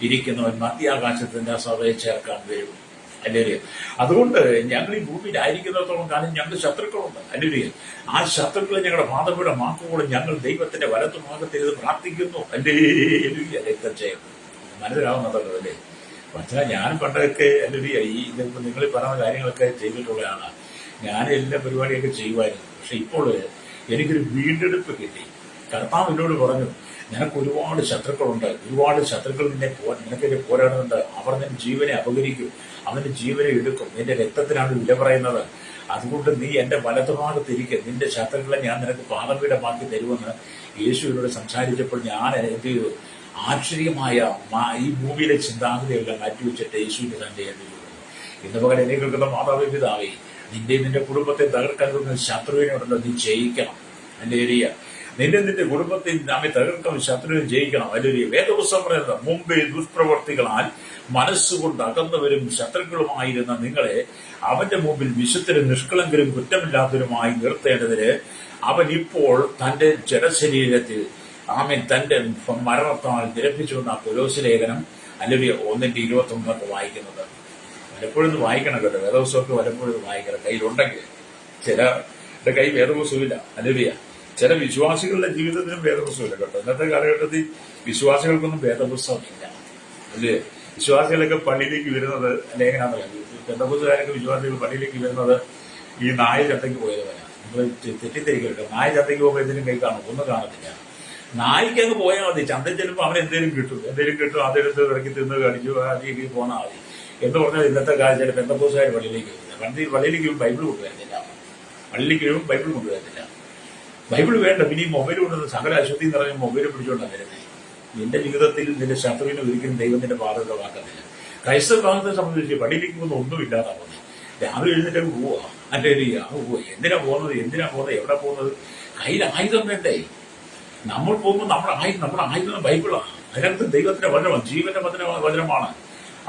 ഇരിക്കുന്നവൻ മധ്യാകാശത്തിന്റെ സഭയെ ചേർക്കാൻ വരും. അല്ലേ? അതുകൊണ്ട് ഞങ്ങൾ ഈ ഭൂമിയിലായിരിക്കുന്നിടത്തോളം കാലം ഞങ്ങൾക്ക് ശത്രുക്കളുണ്ട്. അല്ലേ? ആ ശത്രുക്കളെ ഞങ്ങളുടെ പാതയുടെ മാക്കുകൂടെ ഞങ്ങൾ ദൈവത്തിന്റെ വലത്തു ഭാഗത്തിരുന്ന് പ്രാർത്ഥിക്കുന്നു. അല്ലേ? രക്തജയം മനസ്സിലാവുന്നതല്ലോ. അല്ലേ? മനസ്സിലായി. ഞാൻ പണ്ടൊക്കെ അല്ലേ ഈ ഇതിപ്പോ നിങ്ങൾ പറയുന്ന കാര്യങ്ങളൊക്കെ ചെയ്തിട്ടുള്ളതാണ്. ഞാൻ എല്ലാ പരിപാടിയൊക്കെ ചെയ്യുമായിരുന്നു. പക്ഷെ ഇപ്പോൾ എനിക്കൊരു വീണ്ടെടുപ്പ് കിട്ടി. കർത്താവ് എന്നോട് പറഞ്ഞു, നിനക്ക് ഒരുപാട് ശത്രുക്കളുണ്ട്, ഒരുപാട് ശത്രുക്കൾ നിനക്കെതിരെ പോരാടുന്നുണ്ട്. അവർ നിന്റെ ജീവനെ അപകരിക്കും, അവന്റെ ജീവനെ എടുക്കും. നിന്റെ രക്തത്തിനാണ് വില പറയുന്നത്. അതുകൊണ്ട് നീ എന്റെ വലതുഭാഗത്തിരിക്കുക. നിന്റെ ശത്രുക്കളെ ഞാൻ നിനക്ക് പാദപീഠമാക്കി തരുമെന്ന് യേശുവിനോട് സംസാരിച്ചപ്പോൾ ഞാൻ എന്ത് ചെയ്തു? ആശ്ചര്യമായ ഈ ഭൂമിയിലെ ചിന്താഗതിയെല്ലാം മാറ്റിവെച്ചിട്ട് യേശുവിന്റെ തന്നെ ഇന്ന് പകരം എന്നെ കേൾക്കുന്ന മാതാവ് പിതാവേ, നിന്റെ കുടുംബത്തെ തകർക്കാൻ ശത്രുവിനോടുണ്ടോ നീ ജയിക്കണം. എന്റെ ഏരിയ നിന്റെ കുടുംബത്തിൽ നമ്മെ തകർക്കാൻ ശത്രുവിനെ ജയിക്കണം. അല്ലെങ്കിൽ വേദപുസ്തകം പറയുന്നത്, മുമ്പേ ദുഷ്പ്രവർത്തികളാൽ മനസ്സുകൊണ്ട് അകന്നവരും ശത്രുക്കളുമായിരുന്ന നിങ്ങളെ അവന്റെ മുമ്പിൽ വിശുദ്ധരും നിഷ്കളങ്കരും കുറ്റമില്ലാത്തവരുമായി നിർത്തേണ്ടതിന് അവൻ ഇപ്പോൾ തന്റെ ജഡശരീരത്തിൽ തന്റെ മരണത്താൽ നിരപ്പിച്ചുകൊണ്ട് ആ കൊലോസ്യ ലേഖനം അല്ലെങ്കിൽ 1:29 വായിക്കുന്നത്. വല്ലപ്പോഴും വായിക്കണം കേട്ടോ. വേദപുസ്തകമൊക്കെ വല്ലപ്പോഴും വായിക്കണം കയ്യിലുണ്ടെങ്കിൽ. ചിലരുടെ കൈ വേദപുസ്തകമില്ല. അല്ലെങ്കിൽ ചില വിശ്വാസികളുടെ ജീവിതത്തിനും വേദപുസ്തകമില്ല കേട്ടോ. ഇന്നത്തെ കാലഘട്ടത്തിൽ വിശ്വാസികൾക്കൊന്നും വേദപുസ്തകമില്ല. അല്ലേ? വിശ്വാസികളൊക്കെ പള്ളിയിലേക്ക് വരുന്നത് ലേഖനാന്നല്ല. പെന്തക്കോസ്തുകാരൊക്കെ വിശ്വാസികൾ പള്ളിയിലേക്ക് വരുന്നത് ഈ നായ ചന്തയ്ക്ക് പോയതുപോലെ. നിങ്ങൾ തെറ്റിദ്ധരിക്കല്ലോ. നായ ചന്തയ്ക്ക് പോകുമ്പോൾ എന്തെങ്കിലും കൈ കാണും? ഒന്നും കാണത്തില്ല. നായിക്ക് അങ്ങ് പോയാൽ മതി. ചന്തയിൽ ചെല്ലുമ്പോൾ അവൻ എന്തെങ്കിലും കിട്ടും, അതെടുത്ത് ഇറക്കി തിന്ന് കടിച്ചു അതിലേക്ക് പോന്നാൽ മതി എന്ന് പറഞ്ഞാൽ ഇന്നത്തെ കാലം ചില പെന്തക്കോസ്തുകാർ പള്ളിയിലേക്ക് വരുന്നത്. പള്ളിയിലേക്ക് ബൈബിൾ കൊണ്ടുവരുന്നില്ല. പള്ളിയിലേക്ക് വരുമ്പോൾ ബൈബിൾ കൊണ്ടുവരുന്നില്ല. ബൈബിൾ വേണ്ട. പിന്നെ ഈ മൊബൈൽ കൊണ്ടുവന്ന് സകല അശുദ്ധി നിറഞ്ഞ മൊബൈൽ പിടിച്ചുകൊണ്ടാണ് വരുന്നത്. നിന്റെ ജീവിതത്തിൽ നിന്റെ ശത്രുവിനെ ഒരിക്കലും ദൈവത്തിന്റെ പാതകളാക്കുന്നില്ല. ക്രൈസ്തവ ഭാഗത്തെ സംബന്ധിച്ച് പള്ളിയിലേക്ക് പോകുന്ന ഒന്നുമില്ലാതാ പോകുന്നത്. രാവിലെ എഴുന്നേറ്റ് പോവുക, അല്ലെങ്കിൽ പോവുക. എന്തിനാ പോകുന്നത്, എവിടെ പോകുന്നത്? കയ്യിൽ ആയുധം വേണ്ടേ? നമ്മൾ പോകുമ്പോൾ നമ്മുടെ ആയുധം ബൈബിളാണ്. അതിനകത്ത് ദൈവത്തിന്റെ വചനമാണ്, ജീവന്റെ വചനമാണ്.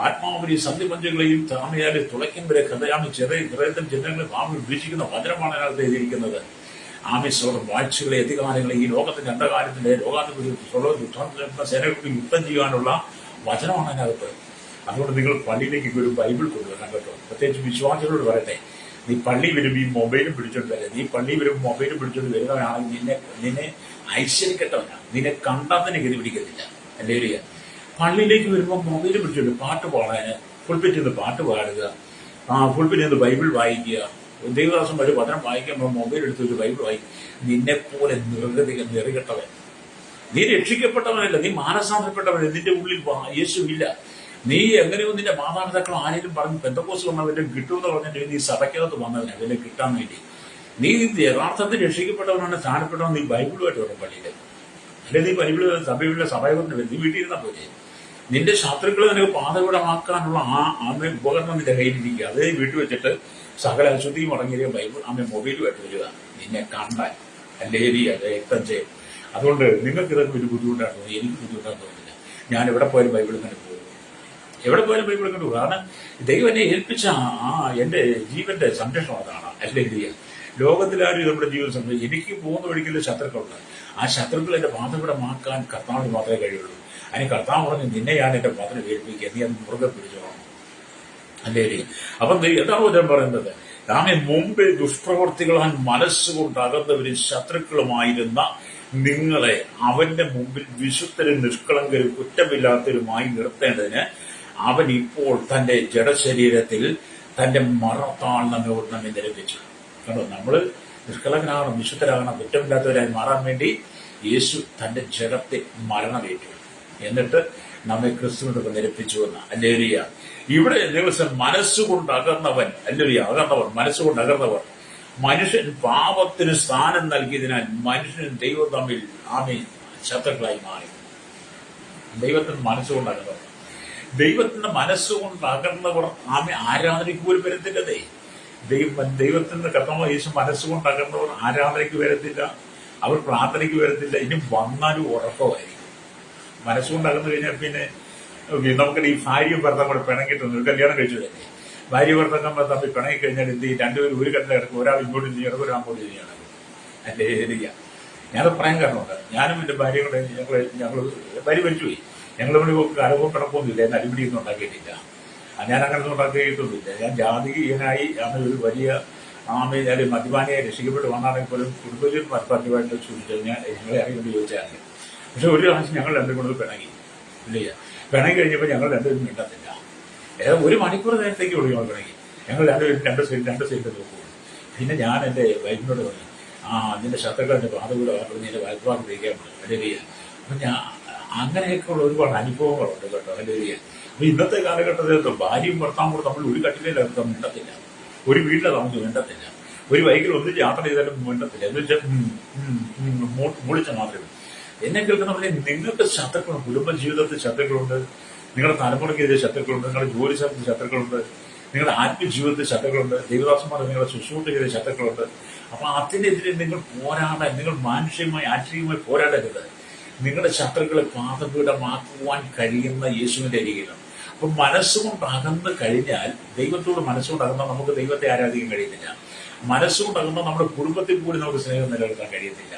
ആത്മാവിനെയും സന്ധിപഞ്ചകളെയും താമയാലെ തുളയ്ക്കും വരെ ഹൃദയാമി ഹൃദയത്തിൽ ജനങ്ങളെ ഭാവി ഉപേക്ഷിക്കുന്ന വചനമാണ് അതിനകത്ത് എഴുതിയിരിക്കുന്നത്. ആമിസ്വരം വാഴ്ചകളെ അധികാരങ്ങളെ ഈ ലോകത്തിന്റെ അന്ധകാരത്തിന്റെ സേനകൾക്ക് യുദ്ധം ചെയ്യാനുള്ള വചനമാണ് അതിനകത്ത്. അതുകൊണ്ട് നിങ്ങൾ പള്ളിയിലേക്ക് ഒരു ബൈബിൾ കൊണ്ടുവരണം കേട്ടോ. പ്രത്യേകിച്ച് വിശ്വാസികളോട് പറയട്ടെ, നീ പള്ളി വരുമ്പോൾ ഈ മൊബൈലും പിടിച്ചോണ്ട് വരെ. നീ പള്ളി വരുമ്പോൾ മൊബൈലും പിടിച്ചോണ്ട് വരുന്നവനാണെങ്കിൽ നിന്നെ ഐശ്വര്യപ്പെട്ടവനാണ്. നിന്നെ കണ്ടാൽ തന്നെ ഗതി പിടിക്കത്തില്ല. അല്ലേ? പള്ളിയിലേക്ക് വരുമ്പോൾ മൊബൈൽ പിടിച്ചോണ്ട് പാട്ട് പാടാന്, പുൾപിറ്റിൽ നിന്ന് പാട്ട് പാടുക, പുൾപിറ്റിൽ നിന്ന് ബൈബിൾ വായിക്കുക, ദൈവദാസം ഒരു വചനം വായിക്കുമ്പോൾ മൊബൈൽ എടുത്ത് ഒരു ബൈബിൾ വായിക്കും. നിന്നെപ്പോലെ നെറികെട്ടവൻ. നീ രക്ഷിക്കപ്പെട്ടവനല്ല, നീ മാനസാന്തരപ്പെട്ടവൻ. നിന്റെ ഉള്ളിൽ യേശു ഇല്ല. നീ എങ്ങനെയോ നിന്റെ മാതാപിതാക്കളും ആരെങ്കിലും പറഞ്ഞ് പെന്തക്കോസ് വന്നവരും കിട്ടുമെന്ന് പറഞ്ഞിട്ട് നീ സഭയ്ക്കകത്ത് വന്നവനെ അതിനെ കിട്ടാൻ വേണ്ടി. നീ യഥാർത്ഥത്തിൽ രക്ഷിക്കപ്പെട്ടവനാണ്, സ്ഥാനപ്പെട്ടവൻ. നീ ബൈബിളുമായിട്ട് വരും പള്ളിയിൽ. അല്ലെ നീ ബൈബിള് സഭയോട് നീ വീട്ടിൽ ഇരുന്നാൽ പോലെ. നിന്റെ ശത്രുക്കളെ നിനക്ക് പാതകൂടമാക്കാനുള്ള ഉപകരണം നിന്റെ കയ്യിലിരിക്കുക. അതേ വീട്ടിൽ വെച്ചിട്ട് സകല അശുദ്ധിയും അടങ്ങിയ ബൈബിൾ മൊബൈലുമായിട്ട് വരിക നിന്നെ കാണാൻ. അല്ലേ? രക്തം ചെയ്യും. അതുകൊണ്ട് നിങ്ങൾക്ക് ഇതൊക്കെ ഒരു ബുദ്ധിമുട്ടാണ് തോന്നുന്നത്. എനിക്ക് ബുദ്ധിമുട്ടാണ് തോന്നുന്നില്ല. ഞാൻ എവിടെ പോയാലും ബൈബിൾ ഇങ്ങനെ പോകും, എവിടെ പോയാലും ബൈബിൾ ഇങ്ങനെ പോകും. കാരണം ദൈവം എന്നെ ഏൽപ്പിച്ച എന്റെ ജീവന്റെ സംരക്ഷണം അതാണ്. അല്ലെങ്കിൽ ലോകത്തിലാരും നമ്മുടെ ജീവൻ സംരക്ഷിക്കും. എനിക്ക് പോകുന്ന വഴിക്കുള്ള ശത്രുക്കളുണ്ട്. ആ ശത്രുക്കൾ എന്റെ പാതകൂടമാക്കാൻ കർത്താവിന് മാത്രമേ കഴിയുള്ളൂ. അതിന് കർത്താവ് പറഞ്ഞു, നിന്നെയാണ് എന്റെ പാത്രം ഏൽപ്പിക്കുക, നീ അത് മുറുകെ പിടിച്ചോളാം. അല്ലേ? അപ്പം എന്താണ് ഞാൻ പറയുന്നത്? നാമെ മുമ്പിൽ ദുഷ്പ്രവർത്തികളാൻ മനസ്സുകൊണ്ട് അകന്നവരും ശത്രുക്കളുമായിരുന്ന നിങ്ങളെ അവന്റെ മുമ്പിൽ വിശുദ്ധരും നിഷ്കളങ്കരും കുറ്റമില്ലാത്തവരുമായി നിർത്തേണ്ടതിന് അവൻ ഇപ്പോൾ തന്റെ ജഡശരീരത്തിൽ തന്റെ മറത്താൽ നമ്മെ നിരപ്പിച്ചു. കണ്ടോ? നമ്മള് നിഷ്കളങ്കനാകണം, വിശുദ്ധരാകണം, കുറ്റമില്ലാത്തവരായി മാറാൻ വേണ്ടി യേശു തന്റെ ജഡത്തെ മരണമേറ്റു. എന്നിട്ട് നമ്മെ ക്രിസ്തുവിനോട് നിരപ്പിച്ചു എന്ന. അല്ലേലിയ. ഇവിടെ മനസ്സുകൊണ്ട് അകർന്നവൻ, അല്ലേലിയ, അകർന്നവർ, മനസ്സുകൊണ്ട് അകർന്നവർ. മനുഷ്യൻ പാപത്തിന് സ്ഥാനം നൽകിയതിനാൽ മനുഷ്യനും ദൈവം തമ്മിൽ ശത്രുക്കളായി മാറി. ദൈവത്തിന് മനസ്സുകൊണ്ട് അകർന്നവർ, ദൈവത്തിന്റെ മനസ്സുകൊണ്ട് അകർന്നവർ ആരാധനയ്ക്ക് പോലും വരത്തില്ലതേ. ദൈവത്തിന്റെ കർത്താവായ യേശു മനസ്സുകൊണ്ട് അകർന്നവർ ആരാധനയ്ക്ക് വരത്തില്ല, അവർ പ്രാർത്ഥനയ്ക്ക് വരത്തില്ല. ഇനി വന്നാലും ഉറക്കമായിരിക്കും. മനസ്സുകൊണ്ട് അകന്നു കഴിഞ്ഞാൽ പിന്നെ നമുക്കിടെ ഈ ഭാര്യയും ഭർത്താവും കൂടെ പിണങ്ങിയിട്ടൊന്നും കല്യാണം കഴിച്ചു തന്നെ. ഭാര്യ ഭർത്താക്കന്മാർ തമ്മിൽ പിണങ്ങി കഴിഞ്ഞാൽ എന്ത് ചെയ്യും? രണ്ടുപേരും ഒരു കട്ടിൽ കിടക്കും, ഒരാൾ ഇങ്ങോട്ട് ചെയ്യണം, ഒരാൾ അങ്ങോട്ട് ചെയ്യണം. അല്ലേ? ഞാനത് പറയാൻ കാരണമുണ്ട്. ഞാനും എന്റെ ഭാര്യയും കൂടെ ഞങ്ങൾ ഭാര്യ മരിച്ചുപോയി. ഞങ്ങളിവിടെ കലവും കിടപ്പൊന്നുമില്ല, എന്നെ അടിപിടിയൊന്നും ഉണ്ടാക്കിയിട്ടില്ല. ഞാൻ അങ്ങനെ ഉണ്ടാക്കിയിട്ടൊന്നുമില്ല. ഞാൻ ജാതികനായി ഒരു വലിയ മദ്യപാനിയായി രക്ഷിക്കപ്പെട്ട് വന്നാണെങ്കിൽ പോലും കുടുംബത്തിൽ പരസ്പര്യമായിട്ട് സൂചിച്ചത് ഞങ്ങളെ അറിയുമെന്ന് ചോദിച്ചാൽ. പക്ഷെ ഒരു പ്രാവശ്യം ഞങ്ങൾ രണ്ടും കൂടെ പിണങ്ങി. ഇല്ല, പിണങ്ങി കഴിഞ്ഞപ്പോൾ ഞങ്ങൾ രണ്ടുപേരും മിണ്ടത്തില്ല. ഒരു മണിക്കൂർ നേരത്തേക്ക് ഉള്ളൂ ഞങ്ങൾ പിണങ്ങി. ഞങ്ങൾ രണ്ടുപേരും രണ്ട് സൈഡിൽ നോക്കും. പിന്നെ ഞാൻ എന്റെ വൈഫിനോട് പറഞ്ഞു, നിന്റെ ശത്രുക്കൾ എന്റെ പാതകൂടമായിട്ട് നിന്റെ വായ്പാട് ഉപയോഗിക്കാൻ അല്ലേരിയ. അപ്പൊ ഞാൻ അങ്ങനെയൊക്കെയുള്ള ഒരുപാട് അനുഭവങ്ങളുണ്ട് കേട്ടോ. അല്ലേരിയ. അപ്പൊ ഇന്നത്തെ കാലഘട്ടത്തിൽ ഭാര്യയും ഭർത്താവും കൂടെ നമ്മൾ ഒരു കട്ടിലേക്ക് മിണ്ടത്തില്ല, ഒരു വീട്ടിലെ നമുക്ക് മിണ്ടത്തില്ല, ഒരു ബൈക്കിൽ ഒന്നിച്ച് യാത്ര ചെയ്താലും മിണ്ടത്തില്ല. എന്ന് വെച്ചാൽ മൂളിച്ച മാത്രമേ. എന്നെ കേൾക്കുന്നവരെ, നിങ്ങൾക്ക് ശത്രുക്കളുണ്ട്, കുടുംബജീവിതത്തിൽ ശത്രുക്കളുണ്ട്, നിങ്ങളുടെ തലമുറയ്ക്കെതിരെ ശത്രുക്കളുണ്ട്, നിങ്ങളുടെ ജോലി സ്ഥലത്ത് ശത്രുക്കളുണ്ട്, നിങ്ങളുടെ ആത്മജീവിതത്തിൽ ശത്രുക്കളുണ്ട്, ദൈവദാസന്മാർ നിങ്ങളുടെ ശുശ്രൂഷയ്ക്കെതിരെ ശത്രുക്കളുണ്ട്. അപ്പൊ അതിനെതിരെ നിങ്ങൾ പോരാടാൻ, നിങ്ങൾ മാനുഷികമായി ആത്മീയമായി പോരാടരുത്. നിങ്ങളുടെ ശത്രുക്കളെ പാതപീഠമാക്കുവാൻ കഴിയുന്ന യേശുവിന്റെ അരികിലാണ്. അപ്പൊ മനസ്സുകൊണ്ട് അകന്ന് കഴിഞ്ഞാൽ, ദൈവത്തോട് മനസ്സുകൊണ്ട് അകന്നാൽ നമുക്ക് ദൈവത്തെ ആരാധിക്കാൻ കഴിയത്തില്ല. മനസ്സുകൊണ്ട് അകന്നാൽ നമ്മുടെ കുടുംബത്തിൽ കൂടി നമുക്ക് സ്നേഹം നിലനിർത്താൻ കഴിയത്തില്ല.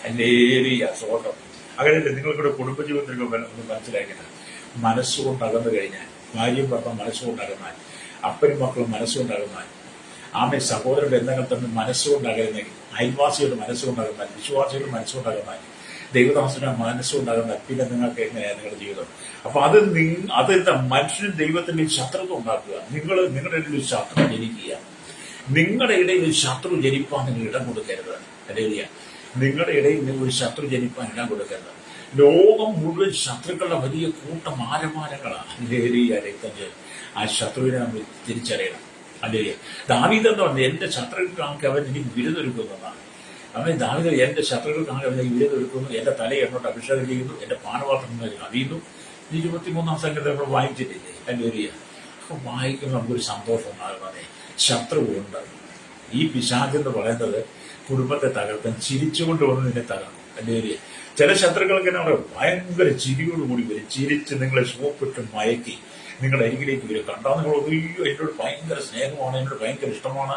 അല്ലേലിയ, സ്വന്തം അങ്ങനെയല്ലേ? നിങ്ങൾക്കിവിടെ കുടുംബജീവിതത്തിൽ മനസ്സിലാക്കുന്നത്. മനസ്സുകൊണ്ട് അകന്നു കഴിഞ്ഞാൽ, ഭാര്യയും ഭർത്താവും മനസ്സുകൊണ്ട് അകന്നാൽ, അപ്പനും മക്കളും മനസ്സുകൊണ്ട് അകന്നാൽ, സഹോദര ബന്ധങ്ങൾ തമ്മിൽ മനസ്സുകൊണ്ട് അകരുന്നെങ്കിൽ, അയൽവാസികളുടെ മനസ്സുകൊണ്ട് അകന്നാൽ, വിശ്വാസികളുടെ മനസ്സുകൊണ്ട് അകന്നാൽ, ദൈവദാസന്റെ മനസ്സുണ്ടാകുന്ന പിന്നെ നിങ്ങൾക്ക് എങ്ങനെയാണ് നിങ്ങളുടെ ജീവിതം? അപ്പൊ അതെന്താ? മനുഷ്യനും ദൈവത്തിന്റെ ശത്രുത ഉണ്ടാക്കുക. നിങ്ങളുടെ ഇടയിൽ ഒരു ശത്രു ജനിക്കുക. നിങ്ങളുടെ ഇടയിൽ ഒരു ശത്രു ജനിപ്പാൻ നിങ്ങൾ ഇടം കൊടുക്കരുത്. അല്ലേലിയ. നിങ്ങളുടെ ഇടയിൽ നിങ്ങൾ ഒരു ശത്രു ജനിപ്പാൻ ഇടം കൊടുക്കരുത്. ലോകം മുഴുവൻ ശത്രുക്കളുടെ വലിയ കൂട്ടം ആരമാരങ്ങളാണ്. അല്ലേലിയ. രക്തം ആ ശത്രുവിനെ നമ്മൾ തിരിച്ചറിയണം. അല്ലേലിയ. ദാവീദ് എന്ന് പറഞ്ഞാൽ എന്റെ ശത്രുക്കൾക്ക് അവൻ എനിക്ക് വിരുദ്ധൊരുക്കുന്നതാണ്. അവൻ ദാവീദ് എന്റെ ശത്രുക്കൾക്കാണ് അവനെ വിരുദ്ധൊരുക്കുന്നു, എന്റെ തലയെ എന്നോട്ട് അഭിഷേകം ചെയ്യുന്നു, എന്റെ പാനപാത്രം അറിയുന്നു, 23-ാം സംഗീതം നമ്മൾ വായിച്ചിട്ടില്ലേ? ഹല്ലേലൂയ. അപ്പൊ വായിക്കുമ്പോൾ നമുക്കൊരു സന്തോഷം ഉണ്ടാകുന്നത് ശത്രുവുണ്ട്. ഈ പിശാചെന്ന് പറയുന്നത് കുടുംബത്തെ തകർക്കാൻ ചിരിച്ചുകൊണ്ട് വന്ന് നിന്നെ തകർക്കും. ഹല്ലേലൂയ. ചില ശത്രുക്കൾക്ക് എന്നാ പറയുക, ഭയങ്കര ചിരിയോടുകൂടി വരും. ചിരിച്ച് നിങ്ങളെ സോപ്പിട്ട് മയക്കി നിങ്ങളുടെ അരികിലേക്ക് വരും. കണ്ടാൽ നിങ്ങൾ അയ്യോ എന്നോട് ഭയങ്കര സ്നേഹമാണ്, എന്നോട് ഭയങ്കര ഇഷ്ടമാണ്,